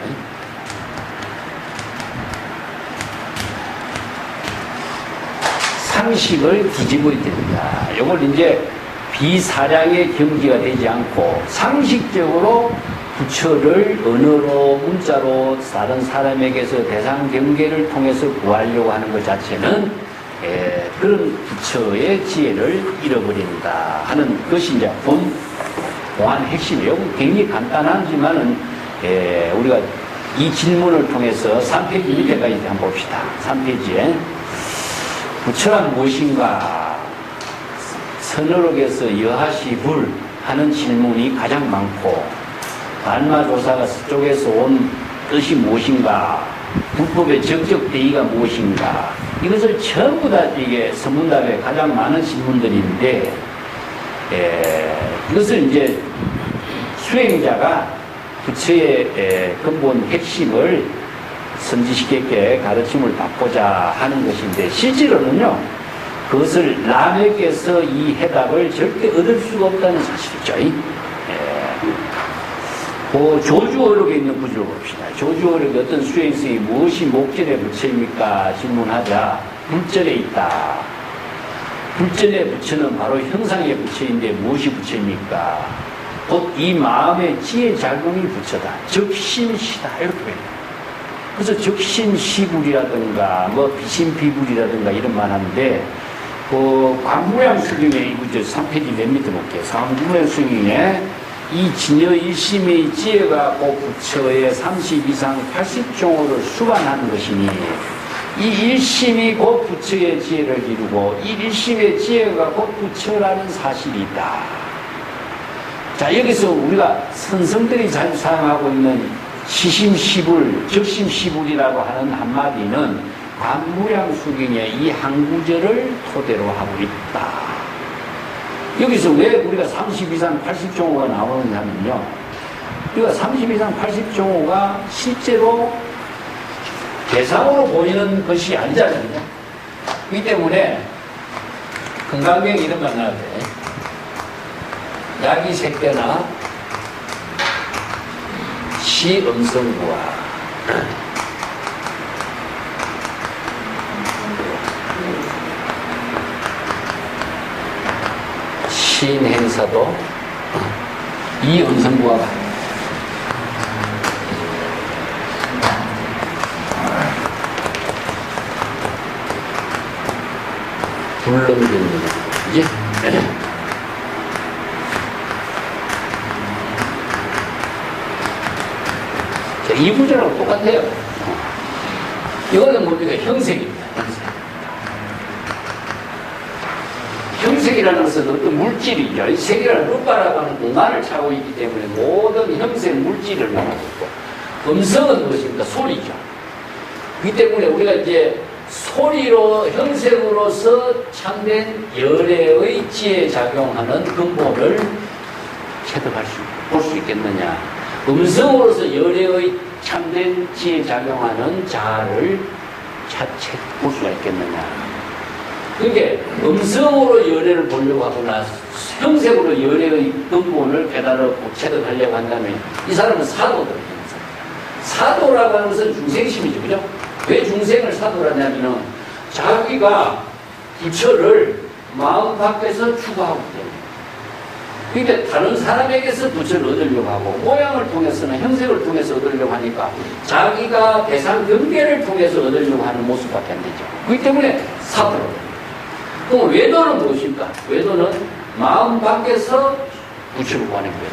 상식을 뒤집어야 됩니다. 이걸 이제 비사량의 경지가 되지 않고 상식적으로 부처를 언어로 문자로 다른 사람에게서 대상 경계를 통해서 구하려고 하는 것 자체는 그런 부처의 지혜를 잃어버린다 하는 것이 이제 본 공안 핵심이에요. 굉장히 간단하지만은 우리가 이 질문을 통해서 3페이지 밑에까지 한번 봅시다. 3페이지에 부처란 무엇인가? 선어록에서 여하시불 하는 질문이 가장 많고 반마조사가 쪽에서 온 뜻이 무엇인가? 불법의 적적 대의가 무엇인가? 이것을 전부 다 이게 선문답에 가장 많은 질문들인데 이것을 이제 수행자가 부처의 근본 핵심을 선지식에게 가르침을 받고자 하는 것인데 실제로는요 그것을 남에게서 이 해답을 절대 얻을 수가 없다는 사실이죠. 그 조주어록에 있는 구조를 봅시다. 조주어록에 어떤 수행성이 무엇이 목전의 부처입니까? 질문하자 불전에 있다. 불전의 부처는 바로 형상의 부처인데 무엇이 부처입니까? 곧 이 마음의 지혜 작용이 부처다. 적신시다. 이렇게 됩니다. 그래서 적신시불이라든가 뭐 비신비불이라든가 이런 말 하는데 그 광무량 수경에 이거 3페이지 맨 밑에 볼게요. 광무량 수경에 이 진여 일심의 지혜가 꼭 부처의 30 이상 80종호를 수반하는 것이니 이 일심이 곧 부처의 지혜를 이루고 이 일심의 지혜가 곧 부처라는 사실이 있다. 자 여기서 우리가 선성들이 자주 사용하고 있는 시심시불, 적심시불이라고 하는 한마디는 관무량수경의 이 한 구절을 토대로 하고 있다. 여기서 왜 우리가 30 이상 80종호가 나오느냐면요. 우리가 30 이상 80종호가 실제로 대상으로 보이는 것이 아니잖아요. 이 때문에 건강경 이런 말 나와야 돼. 약이 색대나 시음성부와 신행사도 이 음성부와 불능됩니다. 이제 이 구조랑 똑같아요. 이거는 뭡니까? 형색입니다. 형색이라는 것은 어떤 물질이죠. 이 색이라는 루파라고 하는 공간을 차고 있기 때문에 모든 형색 물질을 말하고 있고, 음성은 무엇입니까? 소리죠. 그렇기 때문에 우리가 이제 소리로, 형색으로서 참된 열애의 지혜에 작용하는 근본을 볼 수 있겠느냐. 음성으로서 열애의 참된 지혜에 작용하는 자아를 볼 수가 있겠느냐. 그러니까 음성으로 열애를 보려고 하거나 형색으로 열애의 근본을 깨달고 체득하려고 한다면 이 사람은 사도거든요. 사도라고 하는 것은 중생심이죠. 그죠? 왜 중생을 사도라 하냐면은 자기가 부처를 마음 밖에서 추구하기 때문에. 그러니까 다른 사람에게서 부처를 얻으려고 하고 모양을 통해서는 형색을 통해서 얻으려고 하니까 자기가 대상 경계를 통해서 얻으려고 하는 모습밖에 안 되죠. 그렇기 때문에 사도로. 그럼 외도는 무엇입니까? 외도는 마음 밖에서 부처를 구하는 거예요.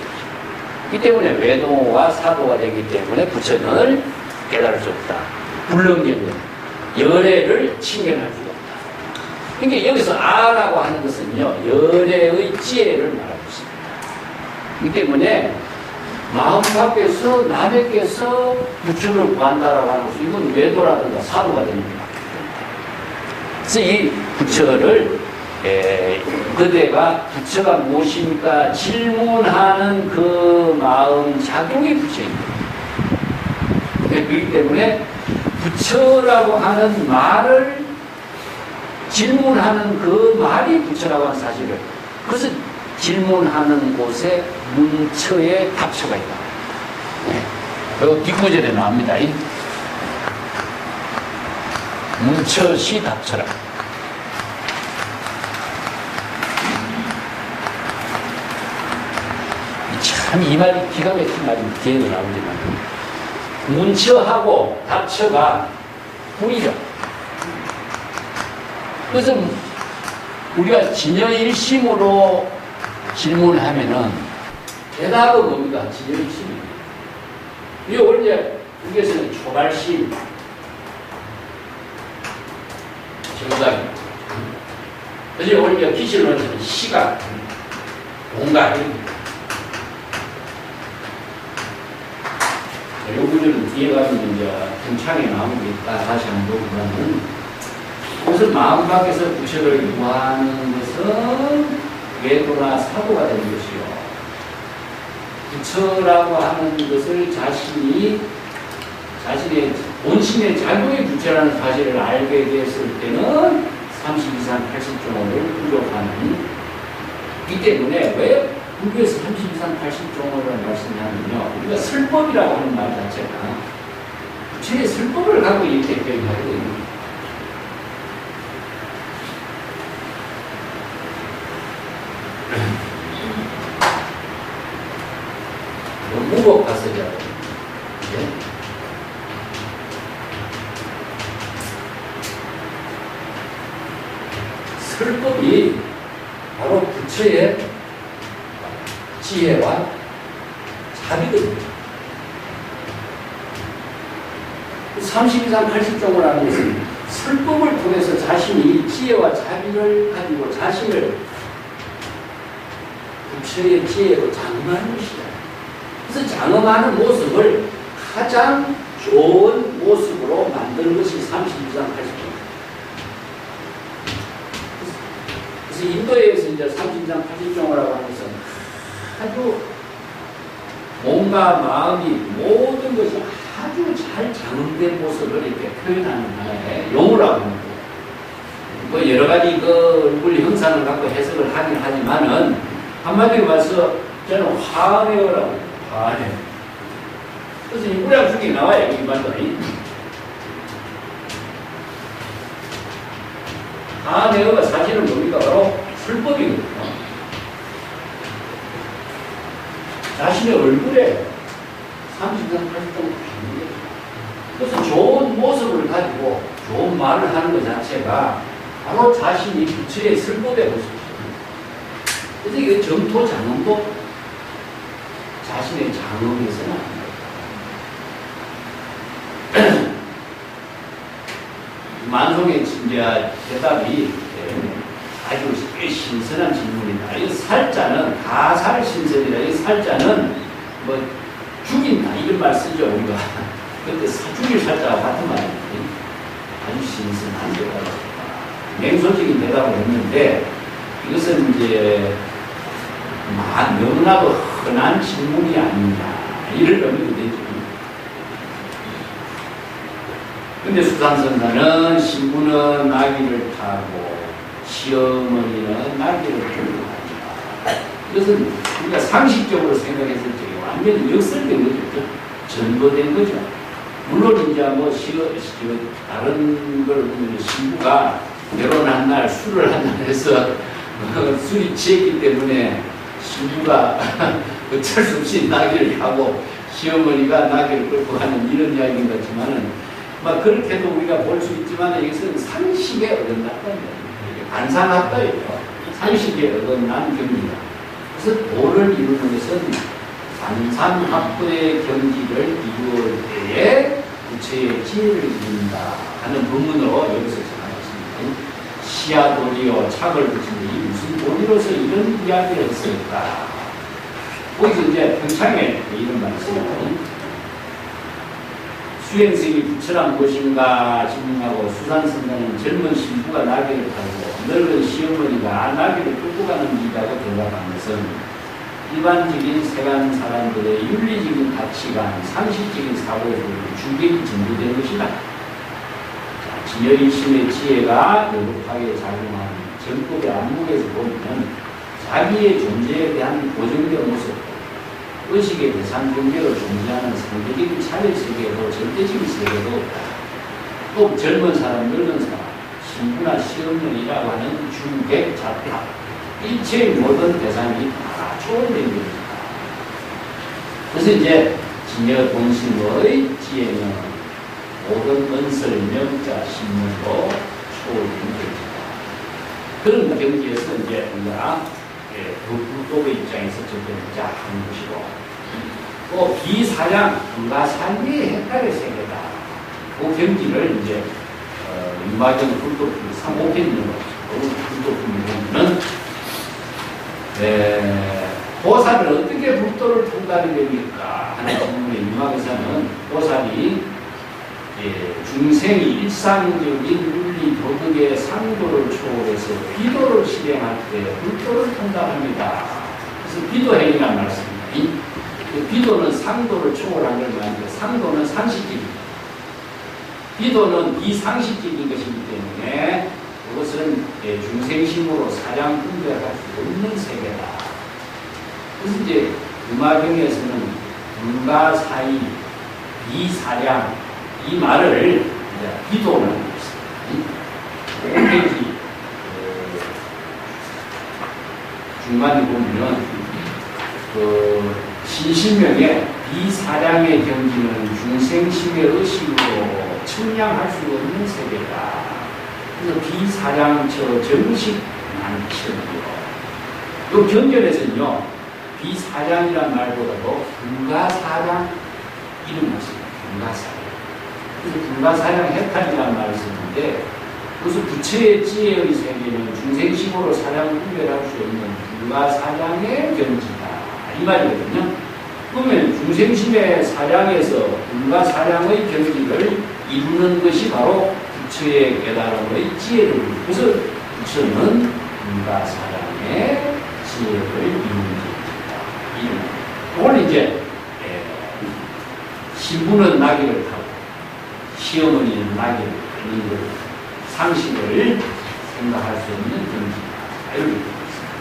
이 때문에 외도와 사도가 되기 때문에 부처는 깨달을 수 없다. 불능견, 열애를 칭견할 수가 없다. 그러니까 여기서 아라고 하는 것은요, 열애의 지혜를 말하고 있습니다. 이 때문에 마음 밖에서 남에게서 부처를 구한다라고 하는 것은 이건 외도라든가 사도가 됩니다. 그래서 이 부처를 그대가 부처가 무엇입니까? 질문하는 그 마음 작용이 부처입니다. 그렇기 때문에 부처라고 하는 말을 질문하는 그 말이 부처라고 하는 사실을, 그래서 질문하는 곳에 문처에 답처가 있다. 그리고 뒷구절에 나옵니다. 문처시 답처라. 참 이 말이 기가 막힌 말입니다. 뒤에도 나오지만 문처하고 답처가 불이죠. 그래서 우리가 진여일심으로 질문을 하면은 대답은 뭡니까? 진여일심입니다. 이게 원래 우리에서는 초발심, 정답입니다. 그래서 우리가 기술로 하는 시각, 공간입니다. 이 구절은 뒤에 가면 이제 등창에 나오는 게 있다. 다시 한번 보면은, 그것을 마음 밖에서 부처를 구하는 것은 외도나 사도가 되는 것이요. 부처라고 하는 것을 자신의 본심의 작용이 부처라는 사실을 알게 되었을 때는 32산 80종을 부족하는, 이 때문에 왜 불교에서 32산 80종을 말씀하면요, 우리가 설법이라고 하는 말 자체가 부처의 설법을 갖고 이렇게 표현하거든요. 무법 가설이라고. 예? 설법이 바로 부처의 지혜와 자비거든요. 32산 80종을 하는 것은 설법을 통해서 자신이 지혜와 자비를 가지고 자신을 부처의 지혜로 장엄하는 것이다. 그래서 장엄하는 모습을 가장 좋은 모습으로 만드는 것이 32산 80종. 그래서 인도에서 이제 32산 80종을 하는 것은 아주 몸과 마음이 모든 것이 아주 잘 장엄된 모습을 이렇게 표현하는 하나의 용어라고 하는 거예요. 뭐 여러 가지 그 얼굴 형상을 갖고 해석을 하긴 하지만은 한마디로 말해서 저는 화내어라고 해요. 화내. 그래서 이 무량 중에 나와요. 이 말도. 화내어가 사실은 뭡니까? 바로 술법이거든요. 자신의 얼굴에 30년 80년 그래서 좋은 모습을 가지고 좋은 말을 하는 것 자체가 바로 자신이 부처의 설법의 모습입니다. 그래서 이게 정토 장엄도 자신의 장엄에서는 안 돼요. 만성의 이제 대답이 아주 신선한 질문이다. 이 살자는 가살 신선이다. 이 살자는 뭐 죽인다 이런 말 쓰죠 우리가. 그런데 죽일 살자와 같은 말입니다. 아주 신선한 대답을 맹소적인 대답을 했는데 이것은 이제 너무나도 흔한 질문이 아니냐 이런 의미가 되죠. 근데 수산선사는 신부는 나귀를 타고 시어머니는 나귀를 끌고 갑니다. 이것은 우리가 상식적으로 생각했을 때 완전히 역설된 거죠. 전거된 거죠. 물론 이제 뭐 다른 걸 보면 신부가 결혼한 날 술을 한 날 해서 술이 취했기 때문에 신부가 어쩔 수 없이 나귀를 타고 시어머니가 나귀를 끌고 가는 이런 이야기인 같지만은 막 그렇게도 우리가 볼 수 있지만 이것은 상식에 어긋났다는 거예요. 반상합다예요. 상식에 어긋난 경기다. 그래서 도를 이루는 것은 반상합도의 경지를 이루을 때에 부처의 지혜를 이룬다 하는 본문으로 여기서 전하겠습니다. 시야도리요 착을 붙이니 무슨 도리로서 이런 이야기를 했을까? 거기서 이제 평창에 이런 말이 있습니다. 수행생이 부처란 무엇인가 질문하고 수산선사는 젊은 신부가 나귀를 타고 늙은 시어머니가 나귀를 끌고 가는 일이라고 대답한 것은 일반적인 세간 사람들의 윤리적인 가치관, 상식적인 사고에 충격이 전부된 것이다. 진여일심의 지혜가 여급하게 작용하는 전법의 안목에서 보면 자기의 존재에 대한 고정된 모습, 의식의 대상 경계로 존재하는 상대적인 차별 세계도 절대적인 세계도 없다. 또 젊은 사람, 늙은 사람, 신부나 시어머니라고 하는 중백 자타, 일체의 모든 대상이 다 초월된 것이다. 그래서 이제 진여 본심의 지혜는 모든 은설, 명자, 신문도 초월된 것이다. 그런 경지에서 이제 우리가 불법의 입장에서 접근하자 하는 것이고, 또 비사량, 불가사의의 헷갈의 세계다. 그 경지를 이제 유마경 불도품 3호편으로 불도품을 보면 보살을 어떻게 불도를 통달해야 됩니까? 하는 질문에 유마경사는 보살이 중생이 일상적인 윤리 도덕의 상도를 초월해서 비도를 실행할 때 불도를 통달합니다. 그래서 비도행이라는 말씀입니다. 비도는 상도를 초월한 걸 말합니다. 상도는 상식적입니다. 비도는 비상식적인 것이기 때문에 그것은 중생심으로 사량 분별할 수 없는 세계다. 그래서 이제 유마경에서는 불가 사이, 비사량 이 말을 비도라는 것입니다. 5페이지 중간에 보면 신신명의 비사량의 경지는 중생심의 의식으로 측량할 수 없는 세계다. 그래서 비사량처 정식 난치는요. 이 경전에서는요, 비사량이란 말보다도 불가사량 이런 것입니다. 불가사량. 그래서 불가사량 해탈이라는 말을 썼는데, 그래서 부처의 지혜의 세계는 중생심으로 사량 분별할 수 없는 불가사량의 경지다. 이 말이거든요. 그러면 중생심의 사량에서 불가사량의 경지를 이루는 것이 바로 부처의 깨달음의 지혜를 이루는. 그래서 부처는 불가사량의 지혜를 이루는 것입니다. 이걸 이제 신부는 나귀를 타고 시어머니는 나귀를 타는 것, 상식을 생각할 수 없는 경지다. 이렇게 되어 있습니다.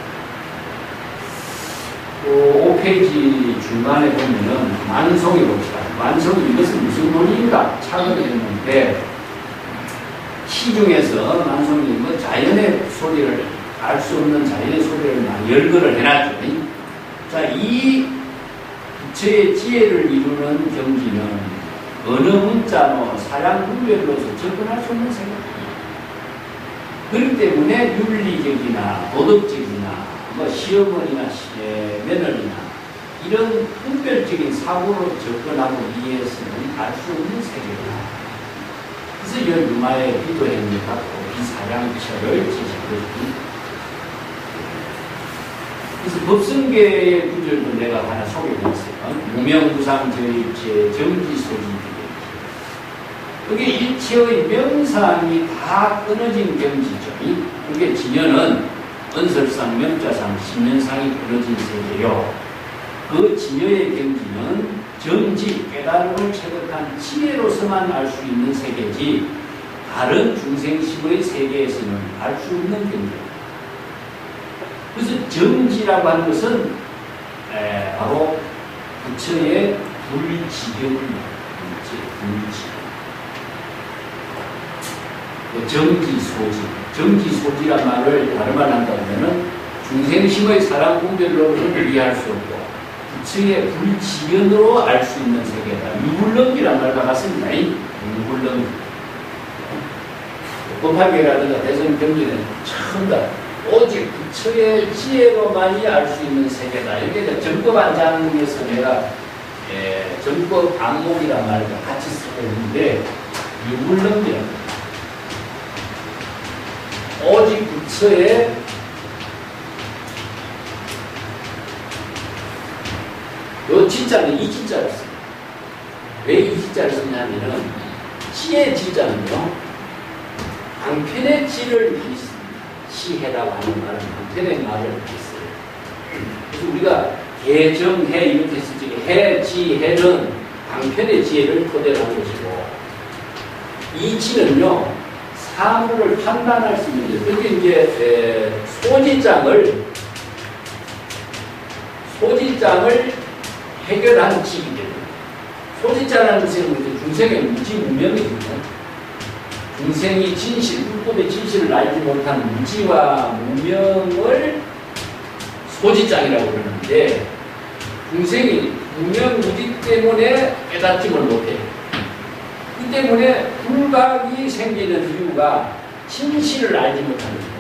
5페이지 중간에 보면은 만성이 봅시다. 만성이 이것은 무슨 논리인가 착을 했는데, 시중에서 만성이 뭐 자연의 소리를 알 수 없는 자연의 소리를 막 열거를 해놨죠. 자, 이 부처의 지혜를 이루는 경지는 어느 문자 뭐 사량 분별로서 접근할 수 없는 생각입니다. 그렇기 때문에 윤리적이나 도덕적이나 뭐 시어머니나 며느리나 이런 분별적인 사고로 접근하고 이해해서는 알 수 없는 세계다. 그래서 이 유마의 비도행위 갖고 비사량처를 제시했습니다. 그래서 법성계의 구절도 내가 하나 소개해드렸어요. 무명무상저일체 정지소지비계. 그게 일체의 명상이 다 끊어진 경지죠. 그게 진여는 은설상, 명자상, 신년상이 끊어진 세계요. 그 진여의 경지는 정지, 깨달음을 체득한 지혜로서만 알 수 있는 세계지 다른 중생심의 세계에서는 알 수 없는 경지입니다. 그래서 정지라고 하는 것은 바로 부처의 불지경을 말합니다. 정지소지. 정지소지란 말을 다른 말로 한다면 중생심의 사랑 분별로는 이해할 수 없고 부처의 불지연으로 알 수 있는 세계다. 유불능이란 말과 같습니다. 유불능. 법화계라든가 대선 경전에는 처음 다 오직 부처의 지혜로만이 알 수 있는 세계다. 이게 정법안장에서 내가 정법 안목이란 말을 같이 쓰고 있는데 유불능이랍니다. 오직 부처의 요 진짜는 이 진짜를 씁니다. 왜 이 진짜를 쓰냐면은 지의 진짜는요 방편의 지를 많이 씁니다. 시해라고 하는 말은 방편의 말을 많이 써요. 그래서 우리가 개정해 이렇게 했을 때 해, 지, 해는 방편의 지혜를 토대로 한 것이고 이 지는요 사물을 판단할 수 있는 데 특히 이제 소지장을 해결한 지이기 때문에 소지자라는 것은 중생의 무지무명이거든요. 중생이 진실, 불법의 진실을 알지 못한 무지와 무명을 소지장이라고 그러는데 중생이 무명무지 때문에 깨닫지를 못해요. 그 때문에 불각이 생기는 이유가 진실을 알지 못하는 거예요.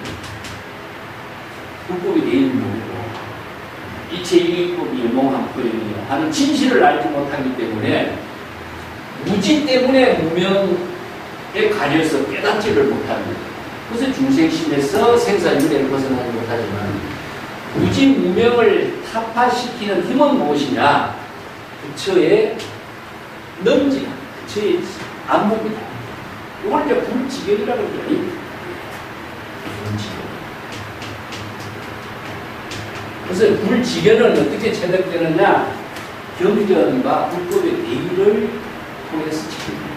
불법이 내일은 모르고 이체 이익법이 일몽학법이며 하는 진실을 알지 못하기 때문에 무지 때문에 무명에 가려서 깨닫지를 못하는 거예요. 그래서 중생심에서 생사윤회를 벗어나지 못하지만 무지 무명을 타파시키는 힘은 무엇이냐? 부처의 넘지, 부처의 안목이다. 이걸 이제 불지경이라고 그러죠. 불지경. 그래서 불지경은 어떻게 체득되느냐? 경전과 불법의 대의를 통해서 체득됩니다.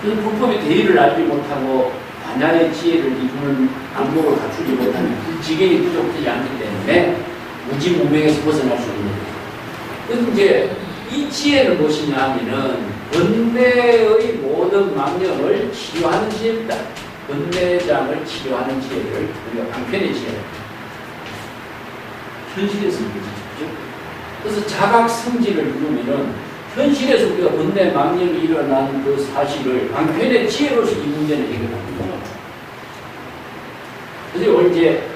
그래서 불법의 대의를 알지 못하고 반야의 지혜를 이루는 안목을 갖추지 못하면 불지경이 부족하지 않기 때문에 무지무명에서 벗어날 수 있는 거예요. 그래서 이제 이 지혜는 무엇이냐 하면은 번뇌의 모든 망령을 치료하는 지혜입니다. 번뇌장을 치료하는 지혜를 우리가 방편의 지혜. 현실에서 이루어지죠. 그래서 자각성지를 이루면은 현실에서 우리가 번뇌 망령이 일어난 그 사실을 방편의 지혜로서 이 문제를 해결하는 거죠. 그래서 이제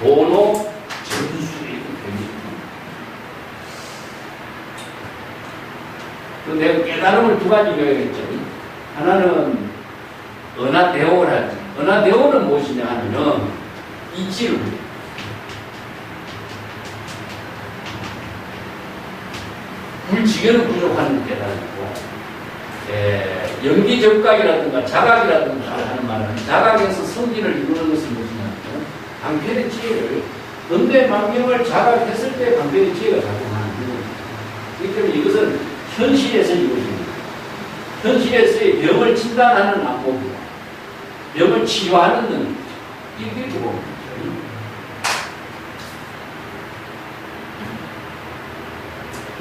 도노 전수의 그 내가 깨달음을 두 가지로 해야겠죠. 하나는 은하대오를 하지. 은하대오는 무엇이냐 하면은 이치를 불지경은 부족한 깨달음이고 연기적각이라든가 자각이라든가 하는 말은 자각에서 성질을 이루는 것은 무엇이냐 하면 방편의 지혜를 근대 망명을 자각했을 때 방편의 지혜가 작용하는 거예요. 그렇기 때문에 이것은 현실에서 이루어집니다. 현실에서의 병을 진단하는 안목이고 병을 치료하는 능력 이렇게 두고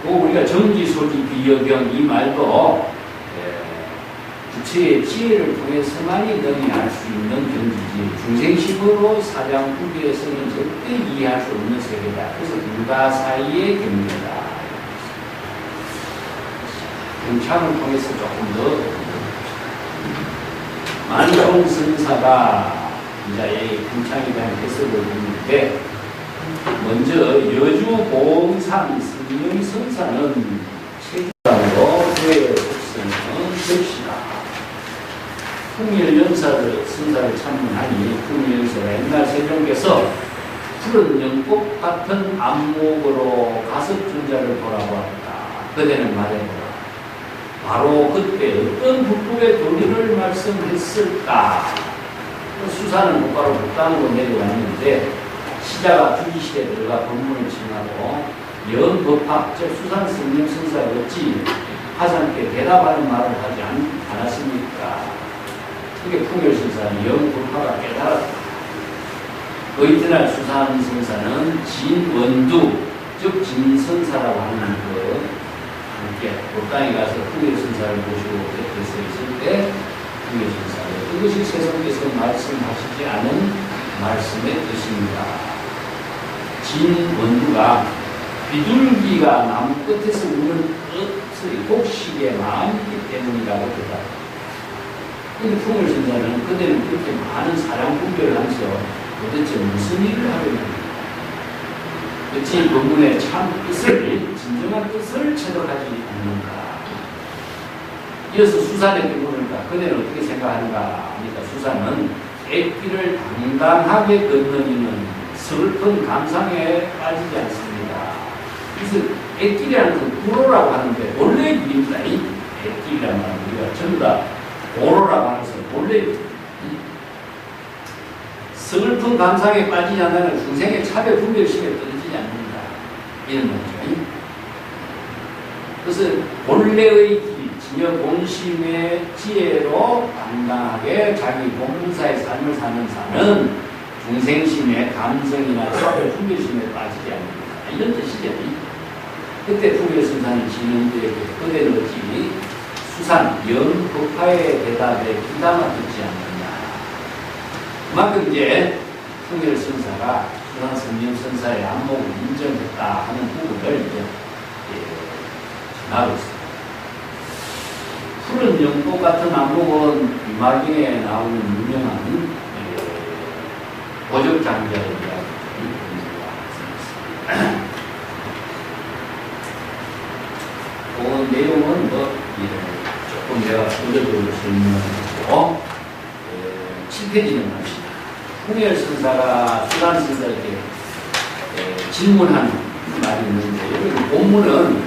우리가 정지소지 비여경 이 말도 부처의 지혜를 통해서만이 능히 알 수 있는 경지지 중생심으로 사장 후기에서는 절대 이해할 수 없는 세계다. 그래서 불가 사이의 경계다. 경창을 통해서 조금 더 만종선사가 이자의 경창에 대한 해석을 했는데 먼저 여주보험산 승용 선사는 체주장으로 그의 복선은 접시다. 풍일연사를 선사를 참문하니 풍일연사가 옛날 세종께서 푸른 연꽃 같은 안목으로 가섭존자를 돌아보았다. 그대는 말해보라. 바로 그때 어떤 북북의 도리를 말씀했을까? 수사는 곧바로 북단으로 내려왔는데 시자가 주기실에 들어가 법문을 청하고 연법학, 즉 수산 성령 선사가 어찌 화상께 대답하는 말을 하지 않았습니까? 이게 풍열선사는 연법학을 깨달았다. 그 이튿날 수산 선사는 진원두, 즉 진선사라고 하는 함께 법당에 가서 풍열선사를 모시고 곁에 서 있을 때 풍열선사가 이것이 세상께서 말씀하시지 않은 말씀의 뜻입니다. 진원두가 비둘기가 나무 끝에서 우는 뜻의 곡식의 마음이기 때문이라고 그러다. 근데 풍열선사는 그대는 그렇게 많은 사랑 분별을 하면서 도대체 무슨 일을 하려는 어찌 법문의 참 뜻을, 진정한 뜻을 체득하지 않는가. 이어서 수산의 경우니까 그대는 어떻게 생각하는가 하니까 수산은 액기를 당당하게 걷는 이는 슬픈 감상에 빠지지 않습니다. 그래서 액길이라는 건 불호라고 하는데 원래 일입니다. 액길이라는 말은 우리가 전부 다 오로라고 하면서 원래 슬픈 감상에 빠지지 않는 중생의 차별 분별심에 떨어지지 않는다. 이런 말이죠. 그래서 본래의 길, 진여 본심의 지혜로 당당하게 자기 본문사의 삶을 사는 사는 중생심의 감성이나 차별 분별심에 빠지지 않는다. 이런 뜻이죠. 그때 풍열선사는 진원두에게 그대는 어찌 수산, 영법화의 대답에 귀담아 듣지 않느냐. 그만큼 이제 풍열선사가 수산 성령선사의 안목을 인정했다 하는 부분을 이제 전하고 있습니다. 푸른 연꽃 같은 안목은 유마경에 나오는 유명한 보적장자의 이야기입니다. 그 내용은 조금 내가 구조적으로 설명하고 7페이지는 납시다. 풍열선사가 수산선사에게 질문하는 말이 있는데 여기 본문은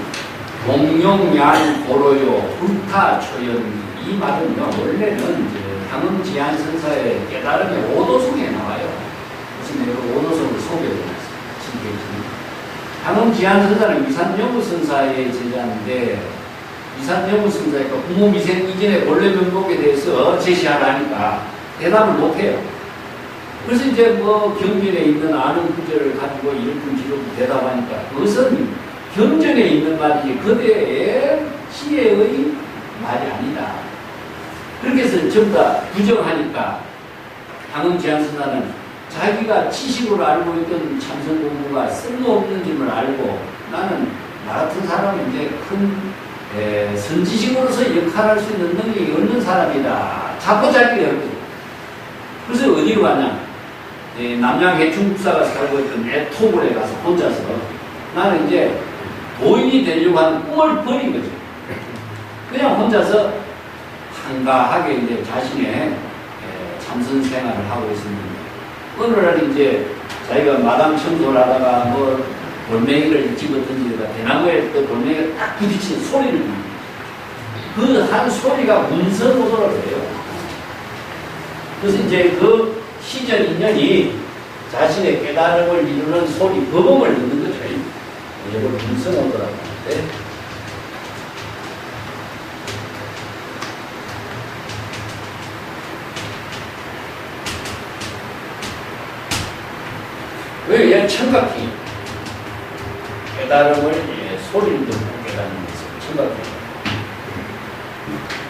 동용양 고로요 불타초연 이 말은 원래는 향응지안선사의 깨달음의 오도송에 나와요. 그래서 내가 오도송을 소개해드렸습니다. 7페이지. 향응지안선사는 위산영우선사의 제자인데 위산영우선사가 부모미생 이전의 본래 면목에 대해서 제시하라 하니까 대답을 못해요. 그래서 이제 뭐 경전에 있는 아는 구절을 가지고 일품지름 대답하니까 그것은 경전에 있는 말이지 그대의 지혜의 말이 아니다. 그렇게 해서 전부 다 부정하니까 향응지안선사는 자기가 지식으로 알고 있던 참선 공부가 쓸모없는 점을 알고 나는 나 같은 사람은 이제 큰 선지식으로서 역할할 수 있는 능력이 없는 사람이다. 자꾸 자기가 했거든. 그래서 어디로 가냐? 남양 해충국사가 살고 있던 애토굴에 가서 혼자서 나는 이제 도인이 되려고 하는 꿈을 버린 거죠. 그냥 혼자서 한가하게 이제 자신의 참선 생활을 하고 있습니다. 어느 날 이제 자기가 마당 청소를 하다가 뭐 돌멩이를 집어던지다가 대나무에 그 돌멩이가 딱 부딪히는 소리를 듭니다. 그 한 소리가 문서보도록 해요. 그래서 이제 그 시전 인연이 자신의 깨달음을 이루는 소리, 법음을 듣는 거죠. 이걸 문서보도라고 하는데 왜 얘는 청각기 깨달음을 소리를 듣고 깨닫는 것을 청각기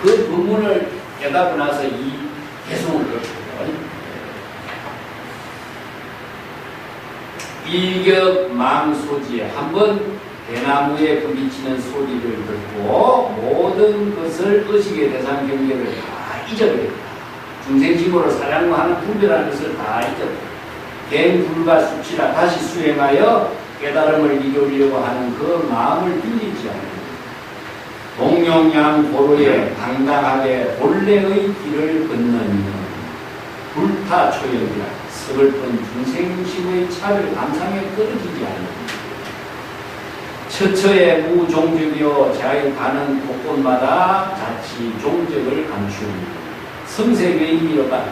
그 부분을 깨닫고 나서 이 개성을 갖추고요. 일격망소지에 한번 대나무에 부딪히는 소리를 듣고 모든 것을 의식의 대상 경계를 다 잊어버렸다. 중생심으로 사랑하는 분별하는 것을 다 잊었다. 갱불과 수치라 다시 수행하여 깨달음을 이루려고 하는 그 마음을 빌리지 않는다. 동용양 고로에 당당하게 본래의 길을 걷는 불타초연이라 서글픈 중생심의 차를 감상에 떨어지지 않는 처처의 무종적이요 자유 가는 곳곳마다 자치 종적을 감추는 성색의미로가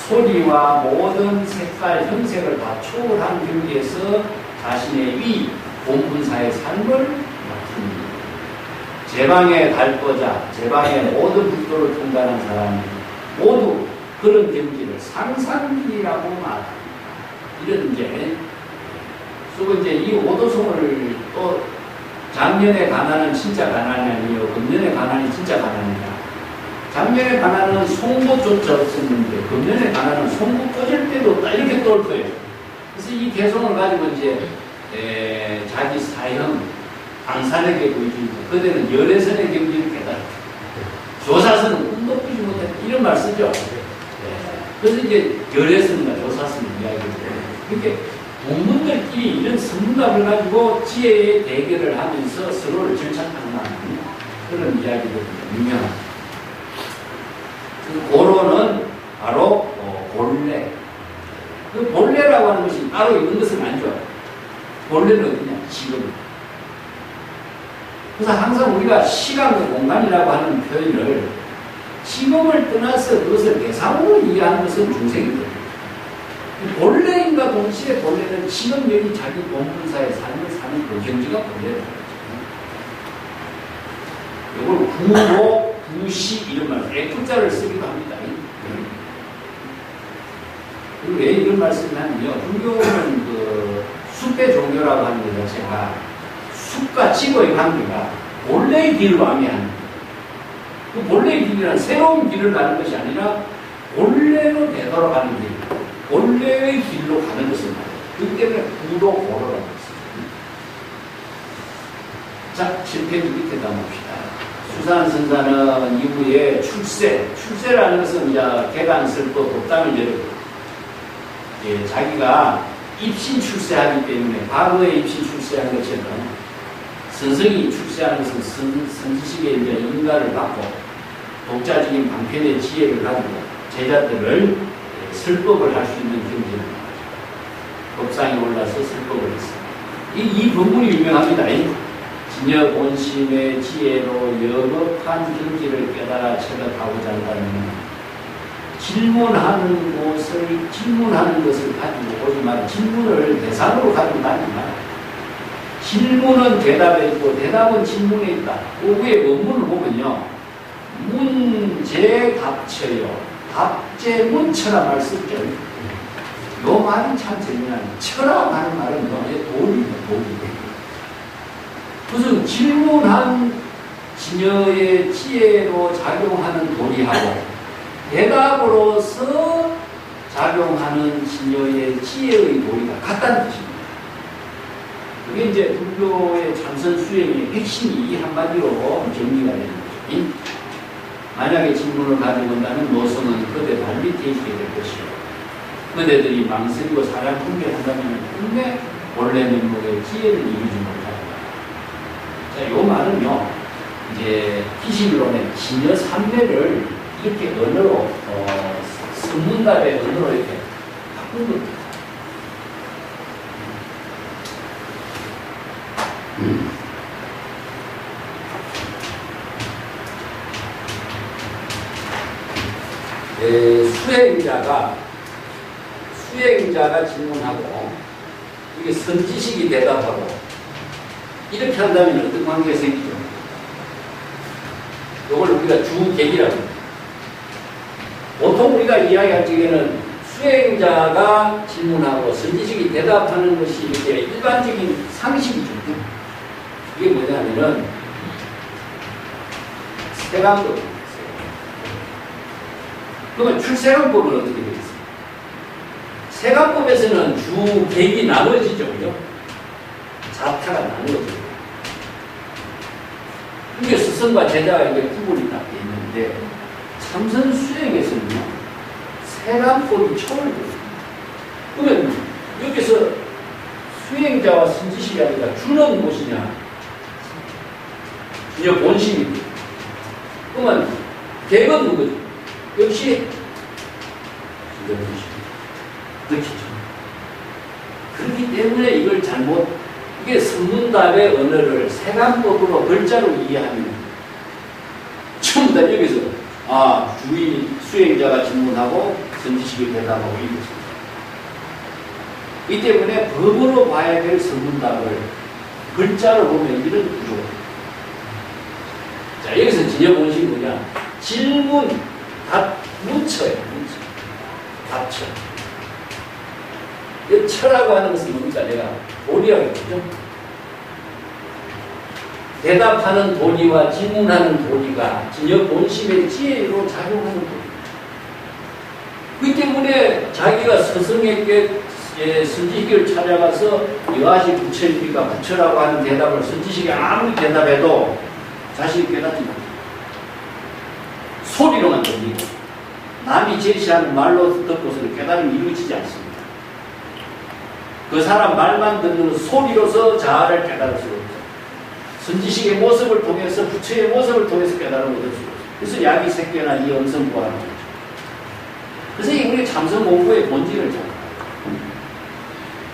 소리와 모든 색깔, 형색을 다 초월한 경지에서 자신의 위, 본분사의 삶을 맡습니다. 제방의 달도자, 제방의 모든 불도를 통과하는 사람이 모두 그런 경지를 상상길이라고 말합니다. 이런 이제, 그리고 이제 이 오도송을 또 작년의 가난은 진짜 가난이 아니요 금년의 가난이 진짜 가난이다. 작년의 가난은 송곳조차 없었는데 금년의 가난은 송곳 꽂을 때도 딱 이렇게 떠올 거예요. 그래서 이 개성을 가지고 이제 자기 사형 방산에게 보여주고 그대는 열애선의 경지를 깨달았다. 조사선은 꿈도 꾸지 못했다. 이런 말 쓰죠. 그래서 이제 열애선과 조사선을 이야기하는데 이렇게 동문들끼리 이런 선문답을 가지고 지혜의 대결을 하면서 서로를 절찬하는 그런 이야기들입니다. 유명합니다. 그 고로는 바로 본래. 그 본래라고 하는 것이 따로 있는 것은 아니죠. 본래는 어디냐? 지금. 그래서 항상 우리가 시간과 공간이라고 하는 표현을 지금을 떠나서 그것을 대상으로 이해하는 것은 중생입니다. 본래인과 동시에 본래는 지금 여기 자기 본분사의 삶을 사는 그 경지가 본래라고 하죠. 이걸 구로, 구시 이런 말, 애투자를 쓰기도 합니다. 그리고 왜 이런 말씀을 하면요. 불교는 그 숲의 종교라고 하는 것 자체가 숲과 지구의 관계가 본래의 길을 왕래하는 거예요. 그 본래의 길이란 새로운 길을 가는 것이 아니라 본래로 되돌아가는 길. 본래의 길로 가는 것을 말해요. 그렇기 때문에 구도 고로라고 했습니다. 자, 7페이지 밑에 담읍시다. 수산 선사는 이후에 출세라는 것은 이제 계단설도 독담을 예르고 자기가 입신 출세하기 때문에 과거에 입신 출세한 것처럼 선성이 출세하는 것은 선지식의 이제 인가를 받고 독자적인 방편의 지혜를 가지고 제자들을 설법을 할 수 있는 경지를 말하죠. 법상에 올라서 설법을 했습니다. 이 본문이 유명합니다. 진여 본심의 지혜로 영업한 경지를 깨달아 체득하고자 한다면 질문하는 것을 가지고 오지 말고 질문을 대상으로 가지고 다니지 말고 질문은 대답에 있고 대답은 질문에 있다. 그 위에 원문을 보면요. 문제 답처요. 답제문처라 말 쓰죠. 요 말이 참 재미나요. 처라하는 말은 도리입니다. 도리. 무슨 질문한 진여의 지혜로 작용하는 도리하고 대답으로서 작용하는 진여의 지혜의 도리가 같다는 뜻입니다. 그게 이제 불교의 참선 수행의 핵심이 이 한마디로 정리가 되는 거죠. 만약에 질문을 가지고 온다면 노선은 그대 발밑에 있게 될 것이요. 그대들이 망설이고 사량 분별한다면 근데 본래 면목의 지혜를 이루지 못한다. 자, 요 말은요, 이제 기식론의 진여 삼매를 이렇게 언어로, 선문답의 언어로 이렇게 바꾼 겁니다. 수행자가 질문하고 이게 선지식이 대답하고 이렇게 한다면 어떤 관계가 생기죠? 이걸 우리가 주객이라고 합니다. 보통 우리가 이야기할 적에는 수행자가 질문하고 선지식이 대답하는 것이 이렇게 일반적인 상식이죠. 이게 뭐냐면은 세관법. 그러면 출세관법은 어떻게 되겠어요? 세관법에서는 주객이 나눠지죠. 그죠? 자타가 나눠지죠. 이게 스승과 제자가 이게 구분이 딱 돼 있는데 참선 수행에서는요, 세관법이 초월돼요. 그러면 여기서 수행자와 선지식이 아니라 주는 무엇이냐? 주여 본심입니다. 그러면 객은 누구죠? 역시 주여 본심. 느끼죠. 그렇기 때문에 이걸 이게 선문답의 언어를 세관법으로 글자로 이해하면 전부 다 여기서 주의 수행자가 질문하고 선지식이 대답하고 이것입니다. 이 때문에 법으로 봐야 될 선문답을 글자로 보면 이런 구조입니다. 자, 여기서 진여본식이 뭐냐? 질문, 문처예요. 문처. 답처. 이 처라고 하는 것은 뭡니까? 내가 도리라고 했죠. 대답하는 도리와 질문하는 도리가 진여 본심의 지혜로 작용하는 도리. 그 때문에 자기가 스승에게 선지식을 찾아가서 이것이 부처입니까? 부처라고 하는 대답을 선지식이 아무리 대답해도 자신이 깨닫지 못해요. 소리로만 들리고 남이 제시하는 말로 듣고서는 깨달음이 이루어지지 않습니다. 그 사람 말만 듣는 소리로서 자아를 깨달을 수 없죠. 선지식의 모습을 통해서 부처의 모습을 통해서 깨달음을 얻을 수 없어요. 그래서 약이 새끼나 이 영성부하는 거죠. 그래서 우리 참선 공부의 본질을 잡아요.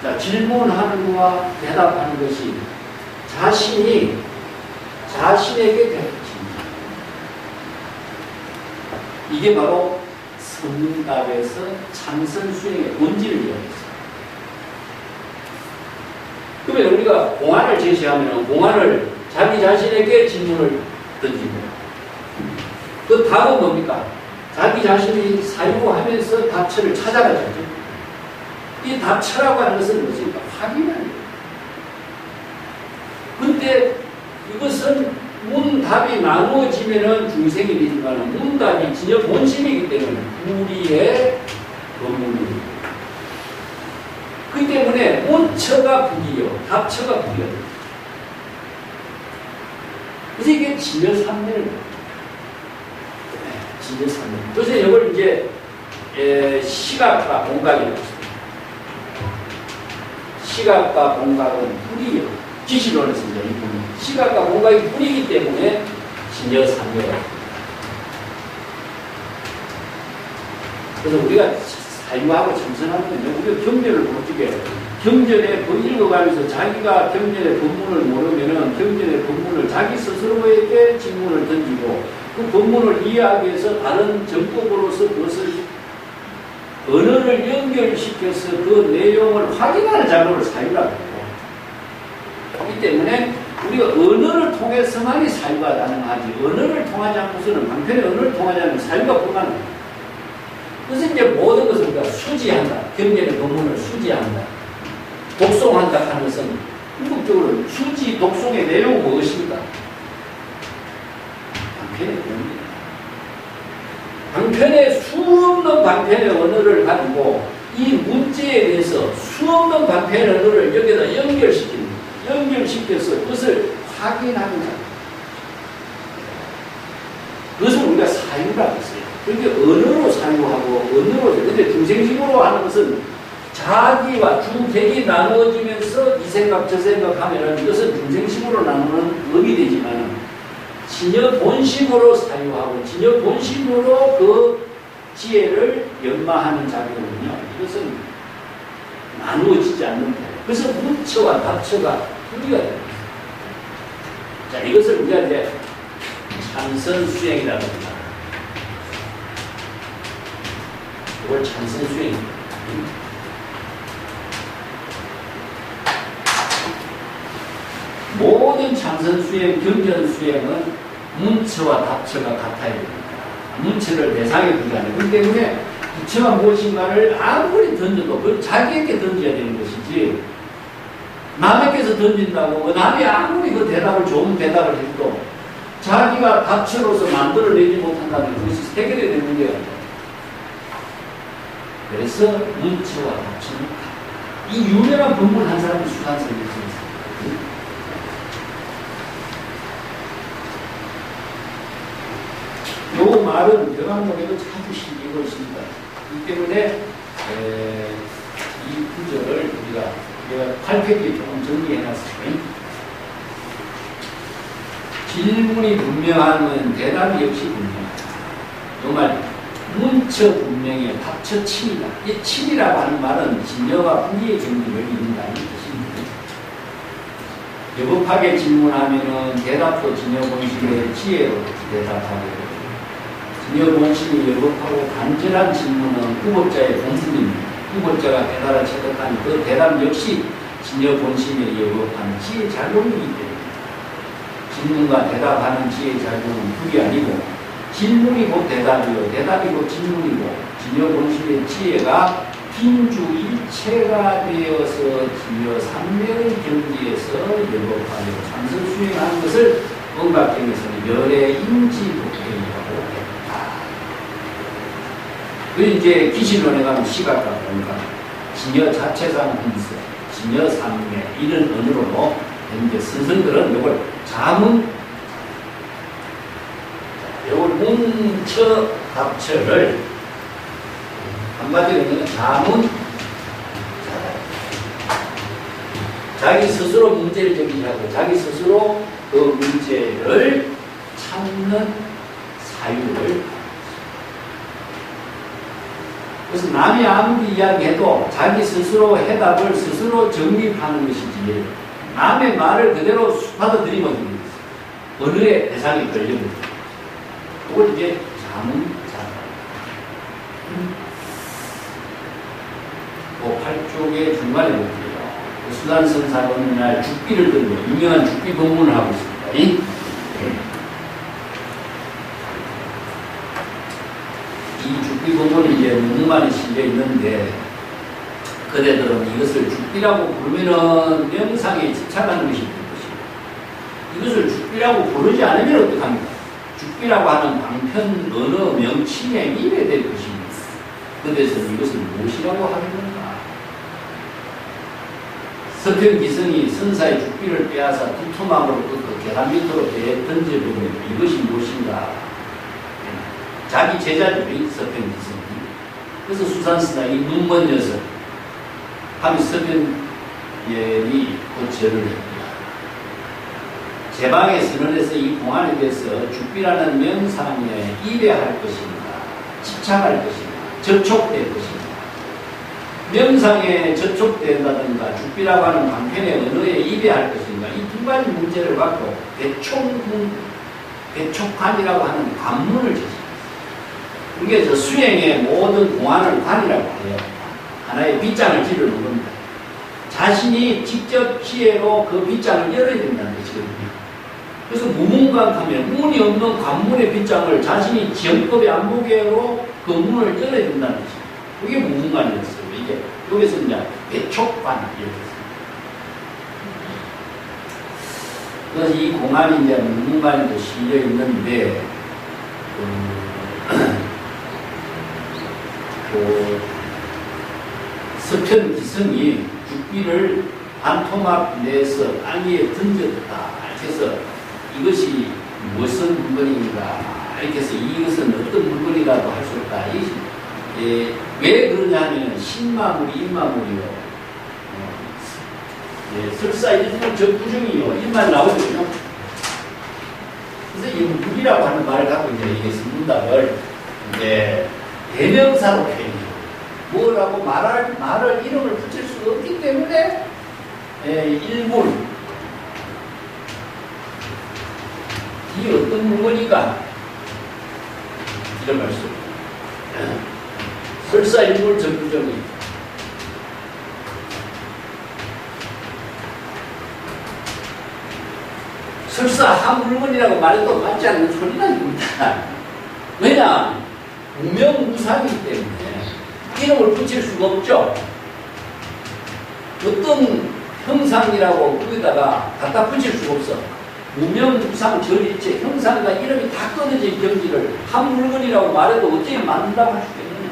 자, 질문하는 것과 대답하는 것이 자신에게 대답합니다. 이게 바로 선문답에서 참선 수행의 본질을 이야기했어요. 그러면 우리가 공안을 제시하면 공안을 자기 자신에게 질문을 던지고 그 답은 뭡니까? 자기 자신이 사유하면서 답처를 찾아가죠. 이 답처라고 하는 것은 무엇입니까? 확인하는 거예요. 근데 이것은 문답이 나누어지면은 중생이 되지만 문답이 진여 본심이기 때문에 우리의 법문입니다. 그 때문에 문처가 북이요, 답처가 북이요. 그래서 이게 진여삼멸입니다. 진여삼멸. 그래서 이걸 이제 시각과 공각이라고 했습니다. 시각과 공각은 뿌리요. 지시론에서 이제 이 부분. 시각과 공각이 뿌리기 때문에 진여삼멸. 그래서 우리가 사유하고 참선하거든요. 우리가 경전을 어떻게 경전에 읽어가면서 자기가 경전의 본문을 모르면은 경전의 본문을 자기 스스로에게 질문을 던지고 그 본문을 이해하기 위해서 다른 정법으로서 그것을 언어를 연결시켜서 그 내용을 확인하는 작업을 사유라고 해요. 그렇기 때문에 우리가 언어를 통해서만이 사유가 가능하지 언어를 통하지 않고서는 방편의 언어를 통하지 않으면 사유가 불가능합니다. 그래서 이제 모든 것을 우리가 수지한다. 경전의 본문을 수지한다. 독송한다 하는 것은 궁극적으로 수지, 독송의 내용은 무엇입니까? 방편의 언어입니다. 방편의 수없는 방편의 언어를 가지고 이 문제에 대해서 수없는 방편의 언어를 여기다 연결시켜서 그것을 확인하는 자. 그것을 우리가 사유라고 했어요. 그렇게 언어로 사유하고 언어로 근데 중생식으로 하는 것은 자기와 주객이 나누어지면서 이 생각 저 생각 하면은 이것은 중생식으로 나누는 법이 되지만 진여 본심으로 사유하고 진여 본심으로 그 지혜를 연마하는 작용은요 이것은 나누어지지 않는다. 그래서 문처와 답처가 분리가 됩니다. 자, 이것을 우리가 이제 참선 수행이라고 합니다. 이걸 참선 수행입니다. 모든 참선 수행, 경전 수행은 문처와 답처가 같아야 됩니다. 문처를 대상에 두지 않아요. 그렇기 때문에 부처가 무엇인가를 아무리 던져도 그걸 자기에게 던져야 되는 것이지 남에게서 던진다고 남이 아무리 그 대답을 좋은 대답을 해도 자기가 답처로서 만들어내지 못한다면 그것이 해결해야 되는 문제가 아니에요. 그래서 문처와 답처는 이 유명한 본문 한 사람이 수산성이 있습니다. 요 말은 대강목에도 자주 실리고 있습니다. 이 때문에 이 구절을 우리가 8페이지에 조금 정리해놨어요. 질문이 분명하면 대답이 역시 분명하다. 요 말입니다. 문처 분명히 합처 친이다. 이 친이라고 하는 말은 진여와 분리의 경지를 이룬다는 뜻입니다. 여법하게 질문하면은 대답도 진여본심의 지혜로 대답하게 되고, 진여본심이 여법하고 간절한 질문은 후보자의 본분입니다. 후보자가 대답을 체득하니 그 대답 역시 진여본심에 여법하는 지혜 작용이기 때문에 질문과 대답하는 지혜 작용은 둘이 아니고 질문이 곧 대답이요, 대답이 곧 질문이고, 진여본심의 지혜가 빈주일체가 되어서 진여 삼명의 경지에서 여법하며 참선 수행하는 것을 언각경에서는 열의 인지독행이라고 했다. 그 이제 기신론에 가면 시각과 공각, 진여 자체상 분석, 진여 삼매 이런 언어로 현재 스승들은 이걸 자문 요걸 문처 합처를 한마디로 자문 자기 스스로 문제를 제기하고 자기 스스로 그 문제를 찾는 사유를. 그래서 남이 아무리 이야기해도 자기 스스로 해답을 스스로 정립하는 것이지 남의 말을 그대로 받아들이면 언어의 대상이 걸립니다. 그걸 이제 자문자. 그 8쪽의 중간에 볼게요. 수단선사가 어느 날 죽비를 들고 유명한 죽비 법문을 하고 있습니다. 이 죽비 법문이 이제 문만에 실려 있는데 그대들은 이것을 죽비라고 부르면은 명상에 집착하는 것이 있는 것이고, 이것을 죽비라고 부르지 않으면 어떡합니까? 죽비라고 하는 방편 언어 명칭에 입에될 것입니다. 그래서 이것을 무엇이라고 하겠는가? 서편기성이 선사의 죽비를 빼앗아 두토막으로 뜯고 계단 밑으로 던져보면 이것이 무엇인가? 자기 제자죠, 서편기성이. 그래서 수산스나 이 눈먼 녀석, 하면 서편예이 곧 절을 했다. 제방의 선언에서 이 공안에 대해서 죽비라는 명상에 입에할 것인가, 집착할 것인가, 접촉될 것인가. 명상에 접촉된다든가 죽비라고 하는 방편의 언어에 입에할 것인가. 이 두 가지 문제를 갖고 대촉관이라고 하는 관문을 제시합니다. 이게 저 수행의 모든 공안을 관이라고 해요. 하나의 빗장을 지르는 겁니다. 자신이 직접 지혜로 그 빗장을 열어야 된다는 것이거든요. 그래서 무문관하면 문이 없는 관문의 빗장을 자신이 지형법의 안보계로 그 문을 열어야 된다는 것입니다. 그게 무문관이었어요. 이게 여기서 이제 배촉관 이렇게 그래서 이 공안이 이제 무문관에도 실려 있는데 서편기성이 죽비를 반토막 내에서 땅 위에 던졌다. 그래서 이것이 무슨 물건인가, 이렇게 해서 이것은 어떤 물건이라도 할 수 없다. 왜 그러냐 하면 신마물이 일마물이요. 설사 일부 적부중이요. 일만 나오거든요. 그래서 이 물이라고 하는 말을 갖고 이제 이게 문답을 이제 대명사로 표현해요. 뭐라고 말을 이름을 붙일 수가 없기 때문에 일물. 이 어떤 물건인가? 이런 말씀. 설사 일물 적부정이. 설사 한 물건이라고 말해도 맞지 않는 소리라입니다. 왜냐? 무명무상이기 때문에 이름을 붙일 수가 없죠. 어떤 형상이라고 거기다가 갖다 붙일 수가 없어. 무명무상 절일체 형상과 이름이 다 끊어진 경지를 한 물건이라고 말해도 어떻게 만든다고 할 수 있겠느냐.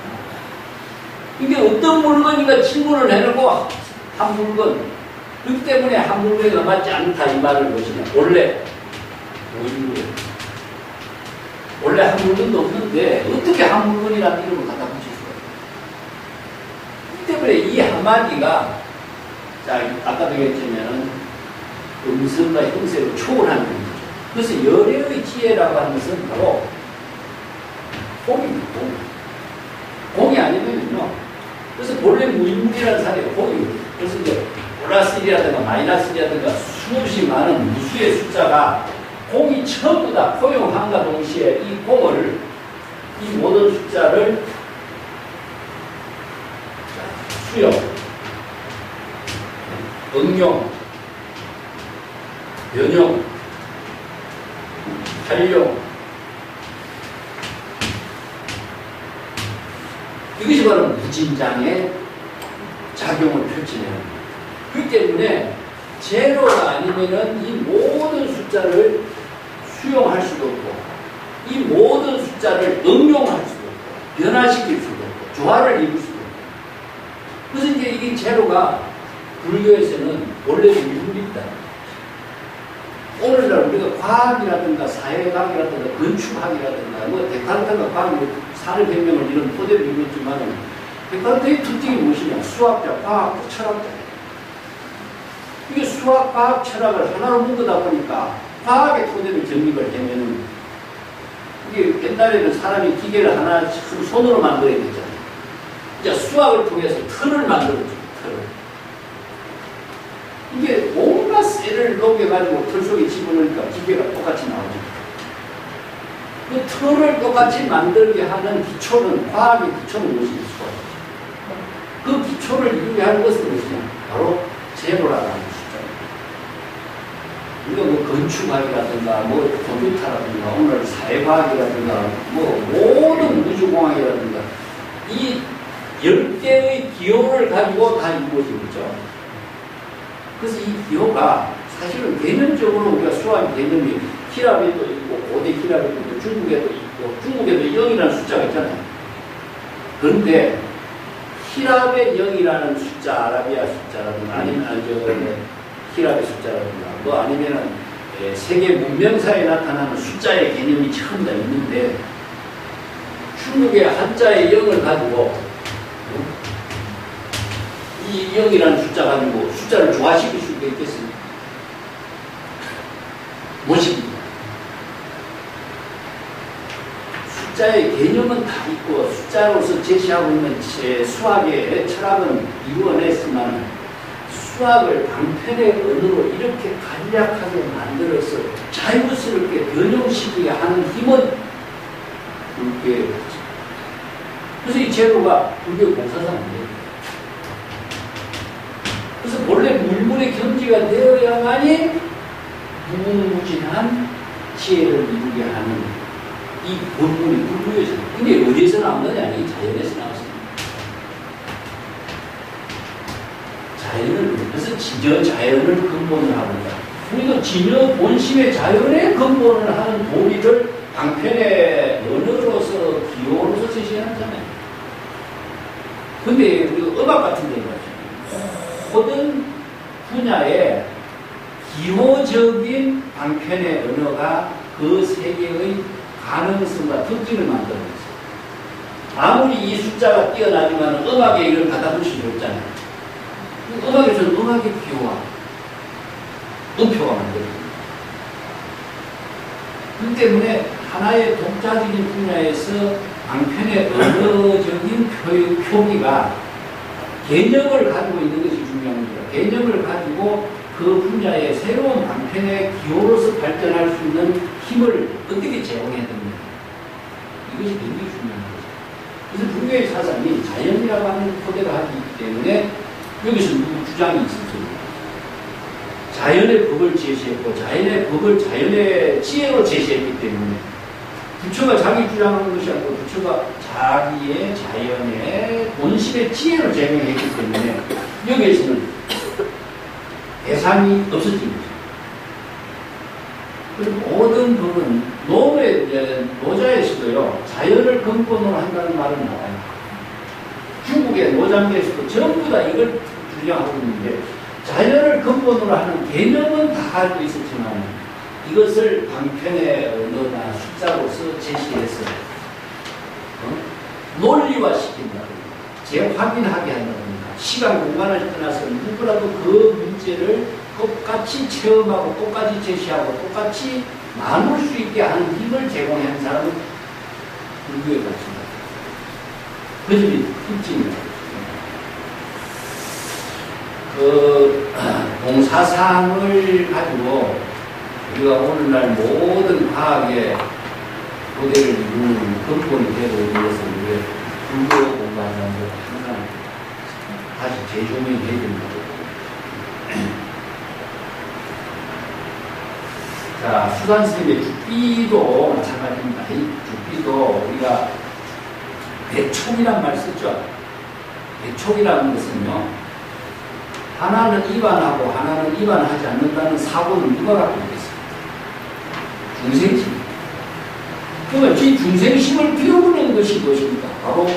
이게 어떤 물건인가 질문을 해놓고 한 물건. 그렇기 때문에 한 물건이 맞지 않다 이 말을 보시면 원래 한 물건도 없는데 어떻게 한 물건이라는 이름을 갖다 붙일 수가 있어요. 그렇기 때문에 이 한마디가 자 아까도 얘기했지만 음성과 형세로 초월하는 거죠. 그래서 열애의 지혜라고 하는 것은 바로 폼입니다. 아니면요. 그래서 본래 무인물이라는 사례가 보여요. 그래서 이제 플러스 1이라든가 마이너스 1이라든가 수없이 많은 무수의 숫자가 공이 전부 다 포용함과 동시에 이 공을, 이 모든 숫자를 수용, 응용, 변용, 활용, 이것이 바로 무진장의 작용을 펼치는 겁니다. 그렇기 때문에 제로가 아니면은 이 모든 숫자를 수용할 수도 없고, 이 모든 숫자를 응용할 수도 없고, 변화시킬 수도 없고, 조화를 이룰 수도 없고. 그래서 이제 이게 제로가 불교에서는 원래 일물입니다. 오늘날 우리가 과학이라든가 사회과학이라든가 건축학이라든가 뭐 데카르트가 과학이 산업혁명을 이런 토대로 이뤘지만 데카르트의 특징이 무엇이냐? 수학자, 과학자, 철학자. 이게 수학, 과학, 철학을 하나로 묶어다 보니까 과학의 토대로 정립을 하면은 이게 옛날에는 사람이 기계를 하나 손으로 만들어야 됐잖아요. 이제 수학을 통해서 틀을 만들어줘. 이게 온갖 셀을 녹여가지고 틀 속에 집어넣으니까 기계가 똑같이 나오죠. 그 틀을 똑같이 만들게 하는 기초는, 과학의 기초는 무엇이냐? 수학이죠. 그 기초를 이루게 하는 것은 무엇이냐? 바로 제로라는 숫자입니다. 우리가 뭐 건축학이라든가, 뭐 컴퓨터라든가, 오늘 사회과학이라든가, 뭐 모든 우주공학이라든가, 이 10개의 기호를 가지고 다 이루어지죠. 그래서 이 기호가 사실은 개념적으로 우리가 수학 개념이 히랍에도 있고 고대 히랍에도 있고 중국에도 있고 중국에도 0이라는 숫자가 있잖아요. 그런데 히랍의 0이라는 숫자, 아라비아 숫자라든가 아니면 히랍의 숫자라든가 뭐 아니면은 세계 문명사에 나타나는 숫자의 개념이 전부 다 있는데 중국의 한자의 0을 가지고 이 0이라는 숫자 가지고 숫자를 조화시킬 수 있겠습니까? 못입니다. 숫자의 개념은 다 있고 숫자로서 제시하고 있는 수학의 철학은 이루어냈지만 수학을 방편의 언어로 이렇게 간략하게 만들어서 자유스럽게 변형시키게 하는 힘은 불교의 가치. 그래서 이 제도가 불교 공사상이에요. 그래서 본래 물물의 경지가 되어야만이 무궁무진한 지혜를 이루게 하는 이 본문이 불교에서. 근데 어디에서 나온 거냐? 이 자연에서 나왔습니다. 자연을, 그래서 진여 자연을 근본을 합니다. 우리가 진여 본심의 자연의 근본을 하는 도리를 방편의 언어로서, 기호로서 제시하잖아요. 근데 우리가 음악 같은 데 말이죠. 모든 분야의 기호적인 방편의 언어가 그 세계의 가능성과 특징을 만들어냈어요. 아무리 이 숫자가 뛰어나지만 음악에 이걸 갖다 붙일 수 없잖아요. 음악에서는 음악의 기호와 음표가 만들어집니다. 그렇기 때문에 하나의 독자적인 분야에서 방편의 언어적인 표기가 개념을 가지고 있는 것이 중요합니다. 개념을 가지고 그 분야의 새로운 방편의 기호로서 발전할 수 있는 힘을 어떻게 제공해야 됩니까? 이것이 굉장히 중요한 거죠. 그래서 불교의 사상이 자연이라고 하는 토대가 하기 때문에 여기서 누구 주장이 있습니다. 자연의 법을 제시했고 자연의 법을 자연의 지혜로 제시했기 때문에 부처가 자기 주장하는 것이 아니고 부처가 자기의 자연의 본심의 지혜를 제공했기 때문에 여기에서는 대상이 없어진 거죠. 그리고 모든 법은 노자에서도요, 자연을 근본으로 한다는 말은 나와요. 중국의 노장에서도 전부 다 이걸 주장하고 있는데 자연을 근본으로 하는 개념은 다 알고 있었지만 이것을 방편의 언어나 숫자로서 제시해서 논리화시킨다든가 재확인하게 한다든가 시간 공간을 떠나서 누구라도 그 문제를 똑같이 체험하고 똑같이 제시하고 똑같이 나눌 수 있게 하는 힘을 제공하는 사람은 불교의 가치입니다. 그 점이 특징이에요. 공사상을 가지고 우리가 오늘날 모든 과학의 모델을 이루는 근본이 되고 위해서 우리가 불교 공부하는 사람들 항상 다시 재조명해야 된다. 자, 수산 스님의 죽비도 마찬가지입니다. 이 죽비도 우리가 대촉이란 말 썼죠. 대촉이라는 것은요, 하나는 입안하고 하나는 입안하지 않는다는 사고는 누가 갖고 있겠습니까? 중생심. 그러면 이 중생심을 피워보는 것이 무엇입니까? 바로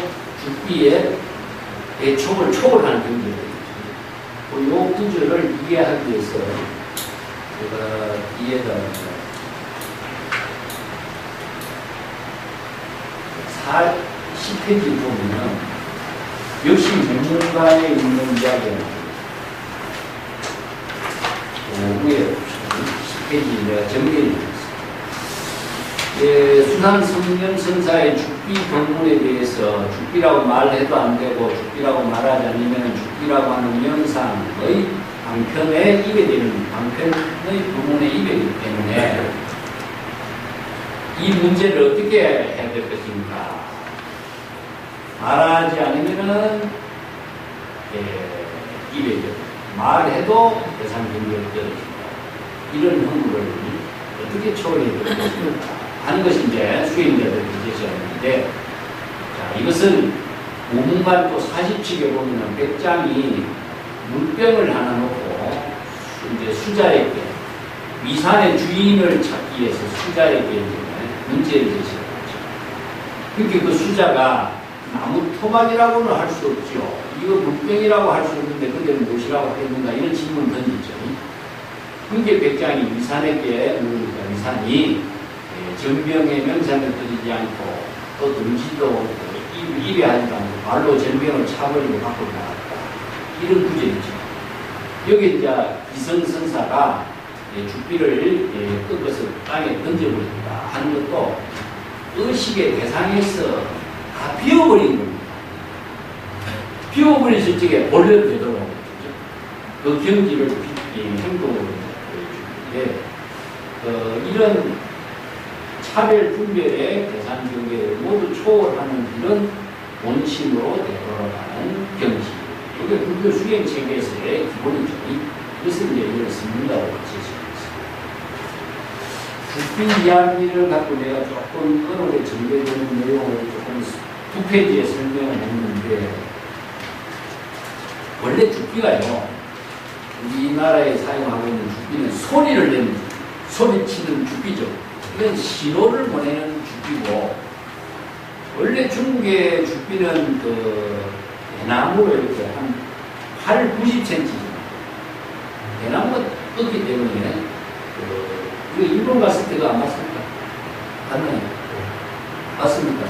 죽비의 대촉을 초월하는 경지입니다. 이 구절을 이해하기 위해서 제가 이해가 10페이지 보면은 역시 전문가에 있는 이야기입니다. 위에 10페이지 내가 정리해 드리겠습니다. 수산 성년 선사의 죽비 법문에 대해서 죽비라고 말해도 안 되고 죽비라고 말하지 않으면 죽비라고 하는 명상의 방편에 입에 되는 방편의 부분에 입에 되기 때문에 이 문제를 어떻게 해야 될 것인가? 말하지 않으면은 입에 되고 말해도 대상 경계를 떨어진다. 이런 허물을 어떻게 처리해야 될 것인가 하는 것이 이제 수행자들의 문제였는데, 자, 이것은 우문관 또 40칙에 보면 백장이 물병을 하나 놓고 이제 수자에게 위산의 주인을 찾기 위해서 수자에게 문제를 제시하죠. 그러니까 그 수자가 나무 토막이라고는 할 수 없죠. 이거 물병이라고 할 수 없는데 그게는 무엇이라고 하겠는가 이런 질문을 던지죠. 그러니까 백장이 위산에게 물으니까 위산이 전병의 명상을 드리지 않고 또 들지도 입에 하지도 않고 발로 전병을 차버리고 밖으로 나갔다. 이런 구절이죠. 여기 이제 기성선사가 죽비를 꺾어서 땅에 던져버린다 하는 것도 의식의 대상에서 다 비워버린 겁니다. 비워버렸을 적에 본래로 되도록 그 경지를 행동으로 보여주는데, 이런 차별 분별의 대상 경계를 모두 초월하는 이런 본심으로 되돌아가는 경지. 이게 불교 수행 체계에서의 기본이죠. 이것을 이제 이걸 선문다고 제시했습니다. 죽비 이야기를 갖고 내가 조금 어렵게 전개되는 내용을 조금 2페이지에 설명을 했는데, 원래 죽비가요, 우리나라에 사용하고 있는 죽비는 소리를 내는, 소리치는 죽비죠. 이건 신호를 보내는 죽비고, 원래 중국의 죽비는 대나무로 이렇게 한 8, 90cm. 대나무가 떴기 때문에, 이거 일본 갔을 때가 안 맞습니까? 갔나요? 맞습니까?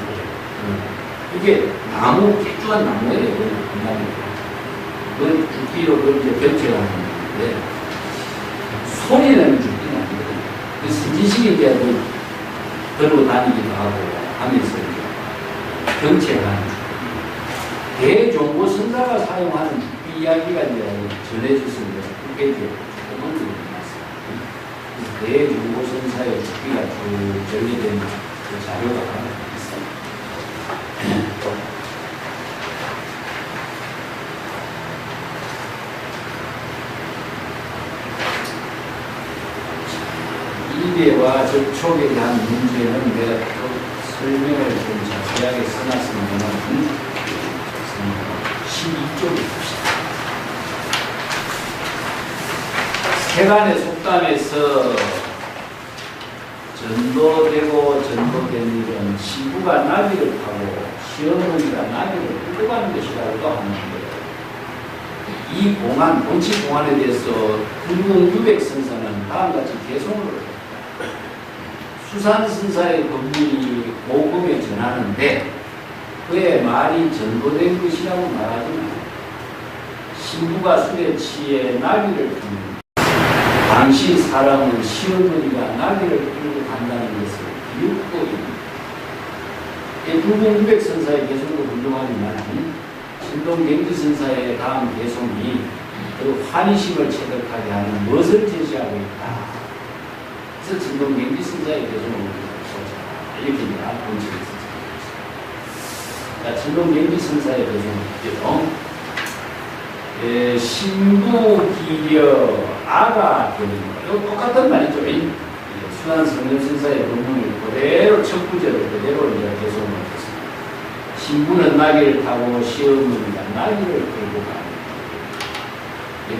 이게 나무, 깨끗한 나무예요. 그건 죽비로 이제 변체가 하는 건데, 소리는 죽비는 아니거든요. 그 선지식이 이제 들고 다니기도 하고 하면서 변체가 하는 죽비. 대종고 선사가 사용하는 죽비 이야기가 이제 전해졌습니다. 그 페이지에 조금 드려놨습니다. 대종고 선사의 죽비가 쭉 전해된 그 자료가 있습니다. 입에와 접촉에 대한 문제는 내가 또 설명을 좀 자세하게 써놨으면 12쪽에 봅시다. 세간의 속담에서 전도되고 전도된 일은 신부가 나비를 타고 시어머니가 나비를 끌고 가는 것이라고도 하는데, 이 공안, 본칙 공안에 대해서 불공유백 선사는 다음같이 개송을 합니다. 수산선사의 법문이 고금에 전하는데 그의 말이 전도된 것이라고 말하지만, 신부가 술에 취해 나비를 타는, 당시 사람은 시어머니가 나비를 끌고 간다는 것을 비웃고 있는, 불공구백 선사의 개성도 훌륭하지만 진동경지선사의 다음 개성이 그 환희심을 체득하게 하는 무엇을 제시하고 있다. 그래서 진동경지선사의 개성을 보자. 이렇게 본질을 자, 진동경지선사의 개성은 신부기려 아가 견입니다. 이거 똑같은 말이죠. 순환성령선사의 본문을 그대로 첫 구절을 그대로 이제 개성을 했습니다. 신부는 나귀를 타고 시어머니가 나귀를 끌고 갑니다.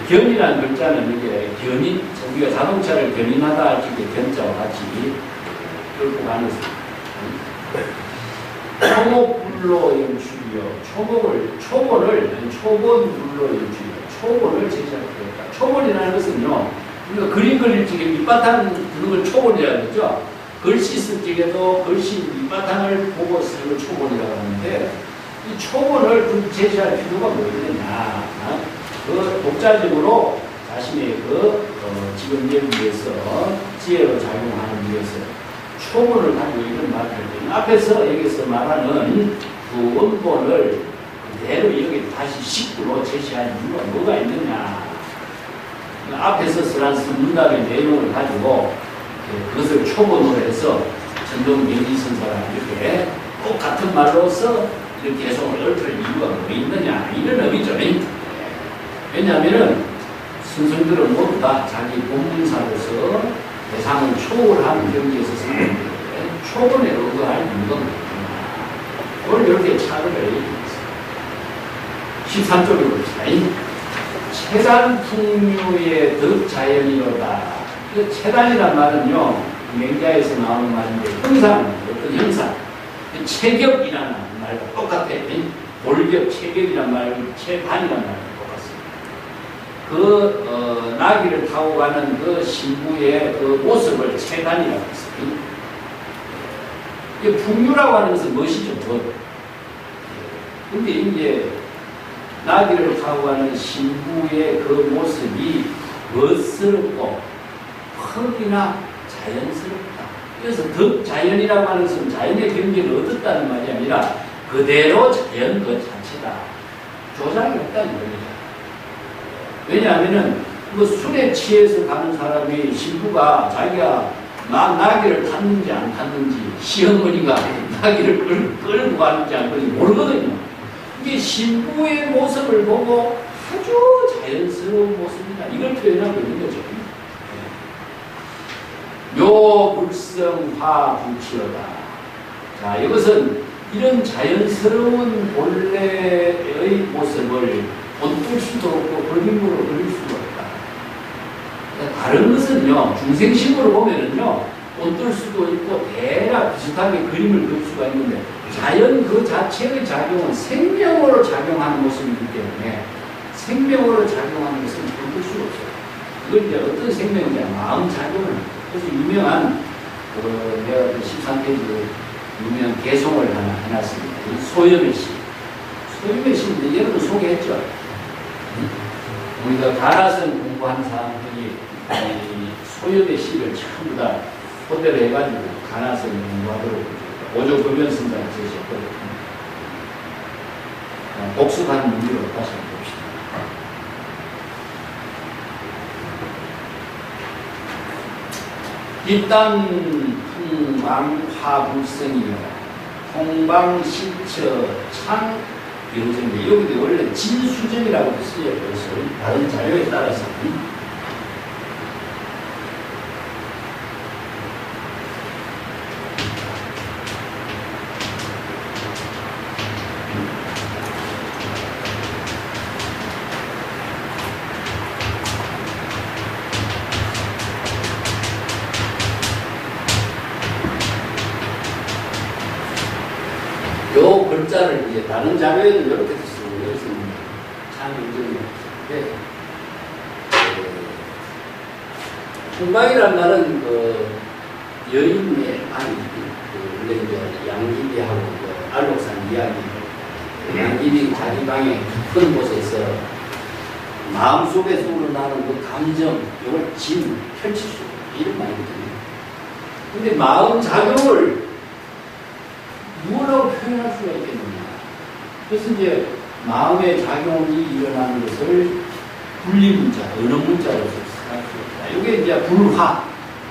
견이라는 글자는 이게 견인, 우리가 자동차를 견인하다 할 때 견자와 같이 끌고 가는 초목불로 연출이요. 초본불로 연출이요. 초본을 제시하겠다. 초본이라는 것은요, 우리가 그림 그릴 적에 밑바탕 그런 걸 초본이라고 그러죠. 글씨 쓸 적에도 글씨 밑바탕을 보고 쓰는 걸 초본이라고 하는데, 이 초본을 제시할 필요가 뭐 있느냐. 그 독자적으로 자신의 지금 여기에서 지혜로 작용하는 위해서 초본을 가지고 이런 말을 해요. 앞에서 여기서 말하는 그 원본을 그대로 여기 다시 식구로 제시할 이유가 뭐가 있느냐. 앞에서 쓰란 문답의 내용을 가지고 그것을 초본으로 해서 진동경지선사가 이렇게 똑같은 말로서 이렇게 개성을 얽힐 이유가 뭐 있느냐. 이런 의미죠. 왜냐하면 선생들은 모두 다 자기 본문사로서 대상을 초월하는 경지에서 사는 초본에 의거할 이유가 뭐냐. 그걸 이렇게 차를 얘기했습니다. 13쪽에 봅시다. 체단 풍류의 덕자연이로다. 체단이란 말은요, 맹자에서 나오는 말인데, 형상, 어떤 형상, 체격이라는 말과 똑같아요. 볼격, 체격이란 말, 체반이란 말과 똑같습니다. 나귀를 타고 가는 그 신부의 그 모습을 체단이라고 했습니다. 이 풍류라고 하는 것은 무엇이죠? 근데 이제 나귀를 타고 가는 신부의 그 모습이 멋스럽고 퍽이나 자연스럽다. 그래서 덕자연이라고 하는 것은 자연의 경계를 얻었다는 말이 아니라 그대로 자연 그 자체다. 조작이 없다는 겁니다. 왜냐하면은 뭐 술에 취해서 가는 사람이 신부가 자기가 나귀를 탔는지 안 탔는지 시어머니가 나귀를 끌고 가는지 안 끌는지 모르거든요. 이게 신부의 모습을 보고 아주 자연스러운 모습이다. 이걸 표현하고 있는 거죠. 묘불성화 불치로다. 자, 이것은 이런 자연스러운 본래의 모습을 본뜰 수도 없고 그림으로 그릴 수도 없다. 다른 것은요, 중생식으로 보면은요, 본뜰 수도 있고 대략 비슷하게 그림을 그릴 수가 있는데 자연 그 자체의 작용은 생명으로 작용하는 모습이기 때문에 생명으로 작용하는 것은 본뜰 수가 없어요. 그걸 이제 어떤 생명인지 마음 작용을 그래서 유명한 내가 13페이지 유명한 개송을 하나 해놨습니다. 소염의 시. 소염의 시인데 여러분 소개했죠? 우리가 가나선 공부하는 사람들이 소염의 시를 전부 다 토대로 해가지고 가나선 공부하도록 오조급연선자가 제시했거든요. 복습하는 문제로 다시 한번 봅시다. 뒷단 풍왕화불성이여 통방실처 창 이루어진데 여기도 원래 진수정이라고 쓰여요. 그래서 다른 자료에 따라서 요 글자를 이제 다른 자료에는 이렇게 쓰고 여기서는 참 인정인데 풍방이란 말은 여인의 아니 원래 이제 양귀비하고 알록산 이야기 양귀비 자기 방에 큰 곳에서 마음속에서 우러나는 그 감정 이걸 펼칠 수 이런 말이거든요. 근데 마음 작용을 무엇라고 수행할 수가 있겠느냐. 그래서 이제 마음의 작용이 일어나는 것을 분리문자, 언어문자로 생각할 수 있다. 이게 이제 불화,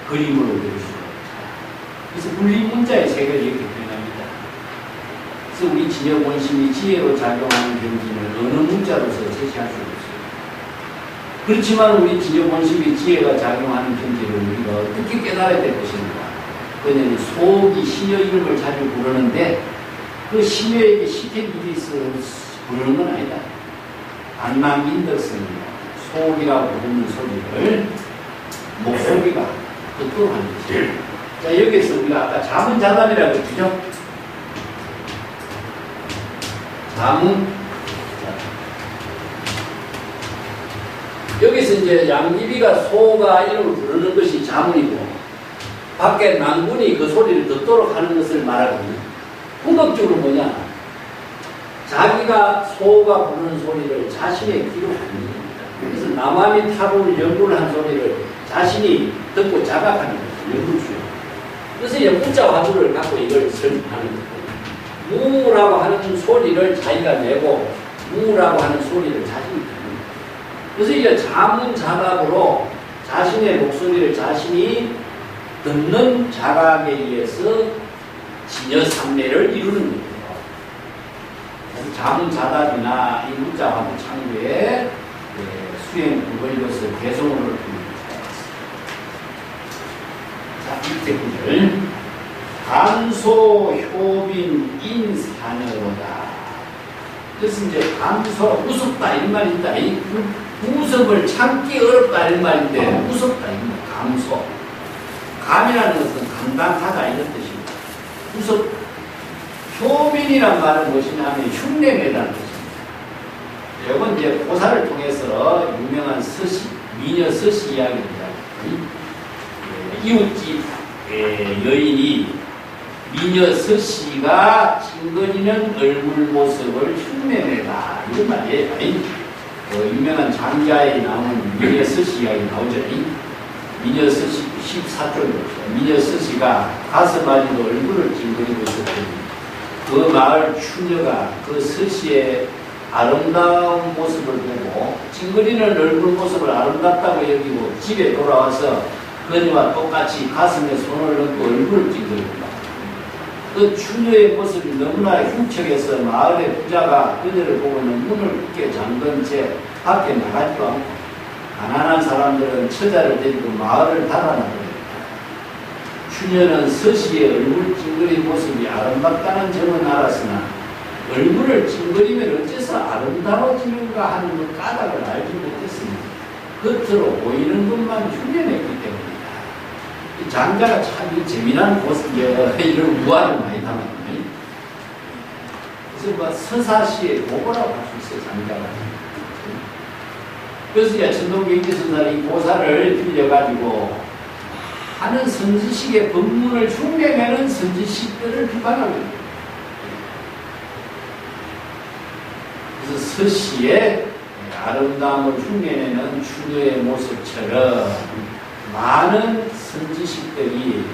그림으로 그릴 수가 있다. 그래서 분리문자의 세계를 이렇게 표현합니다. 그래서 우리 진여 본심이 지혜로 작용하는 경지는 언어문자로서 제시할 수 없어요. 그렇지만 우리 진여 본심이 지혜가 작용하는 경지를 우리가 어떻게 깨달아야 될 것인가. 그는 속이 신여 이름을 자주 부르는데 그 신여에게 쉽게 일이 있어 부르는 건 아니다. 안망인덕성이다. 속이라고 부르는 소리를 목소리가 듣도록 하는 것이죠. 자, 여기서 우리가 아까 자문자답이라고 했죠. 자문. 여기서 이제 양귀비가 소가 이름을 부르는 것이 자문이고, 밖에 낭군이 그 소리를 듣도록 하는 것을 말하거든요. 궁극적으로 뭐냐? 자기가 소가 부르는 소리를 자신의 귀로 듣는 겁니다. 그래서 남함이 타고 연구를 한 소리를 자신이 듣고 자각하는 거죠. 연구주의. 그래서 이제 문자 화두를 갖고 이걸 설명하는 거예요. 무라고 하는 소리를 자기가 내고 무라고 하는 소리를 자신이 듣는 거예요. 그래서 이제 자문자답으로 자신의 목소리를 자신이 듣는 자각에 의해서 진여삼매를 이루는 거예요. 자문자답이나 이 문자화두 창조의 수행 구걸로서 개성으로 듭니다. 자, 밑에 구절. 간소 효빈 인사녀로다. 그래서 이제 간소, 무섭다 이 말이다. 이 무섭을 참기 어렵다 이 말인데 무섭다 이 말. 감소. 감이라는 것은 감당하다 이런 뜻입니다. 무섭. 효빈이란 말은 무엇이냐면 흉내내다는 뜻입니다. 이건 이제 고사를 통해서 유명한 서시, 미녀 서시 이야기입니다. 이웃집 여인이 미녀 서시가 찡그리는 얼굴 모습을 흉내내다 이런 말이에요. 유명한 장자에 나오는 미녀 서시 이야기 나오죠. 미녀 서시 14조 미녀 서시가 가슴 아니고 얼굴을 찡그리고 있었거든요. 그 마을 추녀가 그 서시의 아름다운 모습을 보고 찡그리는 얼굴 모습을 아름답다고 여기고 집에 돌아와서 그녀와 똑같이 가슴에 손을 넣고 얼굴을 찡그립니다. 그 추녀의 모습이 너무나 흉측해서 마을의 부자가 그녀를 보고는 문을 굳게 잠근 채 밖에 나가지도 않고 가난한 사람들은 처자를 데리고 마을을 닫아놔버립니다. 추녀는 서시의 얼굴 찡그린 모습이 아름답다는 점은 알았으나 얼굴을 찡그리면 어째서 아름다워지는가 하는 그 까닭을 알지 못했습니다. 겉으로 보이는 것만 흉내냈기 때문이다. 이 장자가 참 재미난 이런 무안을 많이 담았거든요. 그래서 뭐 서사시의 고고라고 할 수 있어요, 장자가. 그래서 이제 천동경기선사는 이 고사를 빌려가지고 하는 선지식의 법문을 흉내내는 선지식들을 비판하고 있습니다. 그래서 서시의 아름다움을 흉내내는 추녀의 모습처럼 많은 선지식들이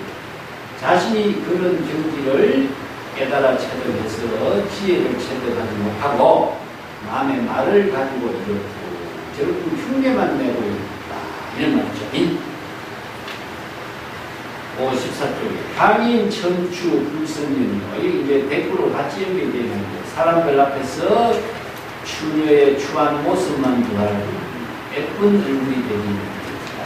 자신이 그런 경지를 깨달아 체득해서 지혜를 체득하지 못하고 남의 말을 가지고 이렇고 저렇게 흉내만 내고 있다 이런 말이죠. 54쪽에 강인 청추 불성윤이고 이게 이제 댓글로 같이 연결되는 사람들 앞에서 추녀의 추한 모습만 보아도 예쁜 얼굴이 되는 것이다.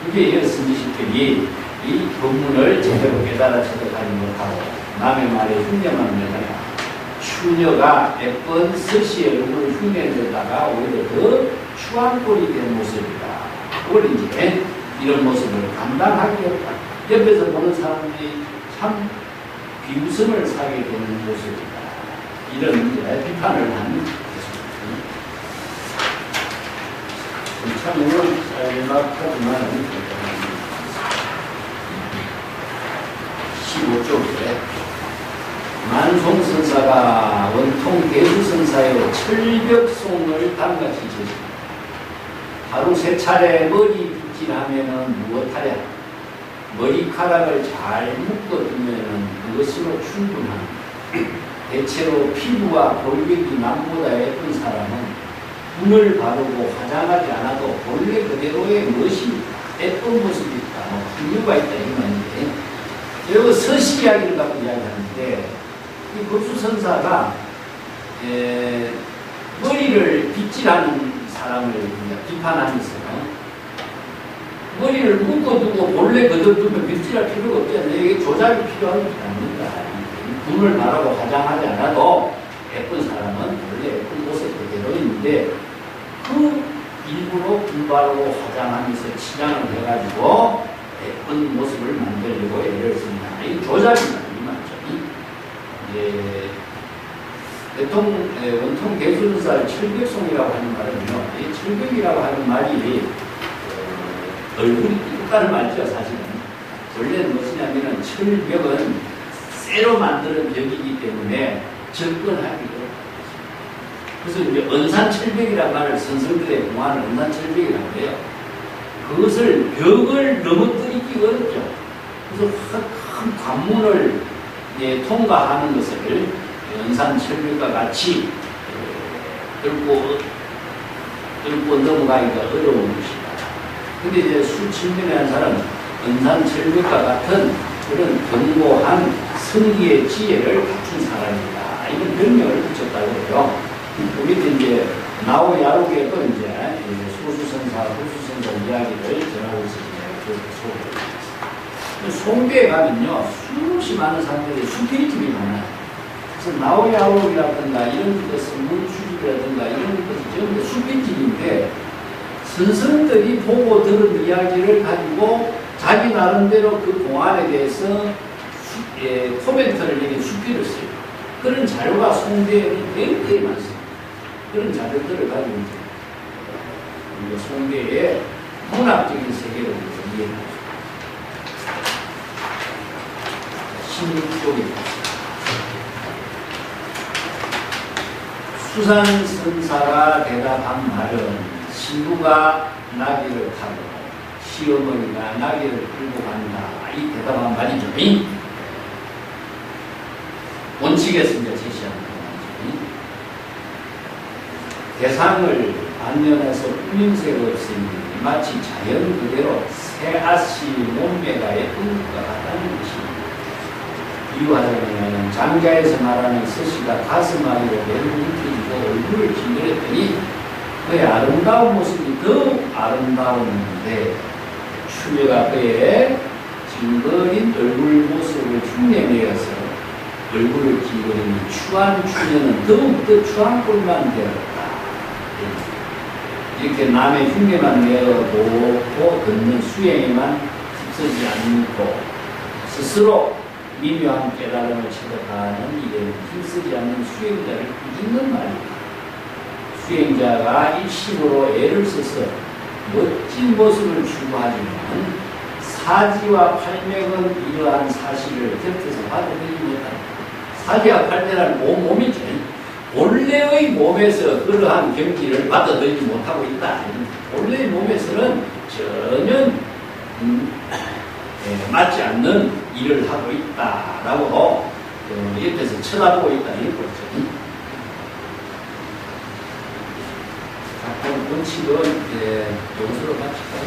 이게 선지식들이 이 법문을 제대로 깨달아 체득하지 못하고 남의 말에 흉내만 내다가 추녀가 예쁜 서시의 얼굴을 흉내내다가 오히려 더 추한 꼴이 된 모습이다. 그걸 이제 이런 모습을 감당하기 어렵다. 옆에서 보는 사람들이 참 비웃음을 사게 되는 모습이다. 이런 이제 비판을 하는 것입니다. 참 오늘 짤막하지만 15쪽에 만송선사가 원통 대수선사의 철벽송을 다음같이 제시합니다. 하루 3차례 머리 빗질하면은 무엇하랴? 머리카락을 잘 묶어두면은 그것으로 충분합니다. 대체로 피부와 골격이 남보다 예쁜 사람은 눈을 바르고 화장하지 않아도 본래 그대로의 멋이 예쁜 모습이 있다. 뭐 이유가 있다 이 말인데, 여기 서시 이야기를 갖고 이야기하는데, 이 법수선사가 머리를 빗질하는 사람을 비판하면서 머리를 묶어두고 본래 그대로 두면 빗질할 필요가 없지 않나. 이게 조작이 필요하지 않는다. 눈을 바르고 화장하지 않아도 예쁜 사람은 원래 예쁜 모습 그대로인데, 그 일부러 눈 바르고 화장하면서 치장을 해가지고 예쁜 모습을 만들려고 애를 씁니다. 이 조작입니다. 이 말죠. 원통 대순살 철벽송이라고 하는 말은요, 이 철벽이라고 하는 말이 얼굴이 삐까는 말이죠, 사실은. 원래는 무엇이냐면은 철벽은 쇠로 만드는 벽이기 때문에 접근하기도 어렵다. 그래서 이제 은산철벽이라는 말을 선생들의 공안을 은산철벽이라고 해요. 그것을 벽을 넘어뜨리기가 어렵죠. 그래서 큰 관문을 통과하는 것을 은산철벽과 같이 뚫고 넘어가기가 어려운 것이다. 근데 이제 수천년에 한 사람은 은산철벽과 같은 그런 견고한 성기의 지혜를 갖춘 사람이다. 이런 별명을 붙였다고 해요. 우리도 이제 나오야록에도 이제 소수선사, 후수선사 이야기를 전하고 있습니다. 송대에 가면요, 수없이 많은 사람들이 수필집이 많아요. 그래서 나오야록이라든가 이런 것은 문출이라든가 이런 것은 전부 수필집인데, 선생들이 보고 들은 이야기를 가지고 자기 나름대로 그 공안에 대해서 코멘트를 내린 수필을 써요. 그런 자료가 송대에는 굉장히 많습니다. 그런 자료들을 가지고 이제 송대의 문학적인 세계를 이해합니다. 16쪽입니다. 수산선사가 대답한 말은 신부가 나귀를 타고 시어머니가 나귀를 끌고 간다. 이 대답한 말이죠. 원칙에서 이제 제시하는 거죠. 대상을 반면해서 꾸민새가 없으니 마치 자연 그대로 새아씨 몸매가 예쁜 것과 같다는 것입니다. 비유하자면 장자에서 말하는 서씨가 가슴아리로 매를 눕혀주고 얼굴을 기울였더니 그의 아름다운 모습이 더욱 아름다웠는데 추녀가 그의 징그린 얼굴 모습을 흉내내어서 얼굴을 기울이니 추한 추녀는 더욱더 추한 꼴만 되었다. 이렇게 남의 흉내만 내어보고 듣는 수행에만 힘쓰지 않고 스스로 미묘한 깨달음을 찾아가는 일에 힘쓰지 않는 수행자를 꾸짖는 말입니다. 수행자가 일심으로 애를 써서 멋진 모습을 추구하지만 사지와 팔맥은 이러한 사실을 곁에서 받아들이지 못한다. 사지와 팔맥은 몸이죠. 본래의 몸에서 그러한 경지를 받아들이지 못하고 있다. 본래의 몸에서는 전혀 맞지 않는 일을 하고 있다라고 옆에서 쳐다보고 있다. 이런 거죠. 원칙은 여기서 마칠까요?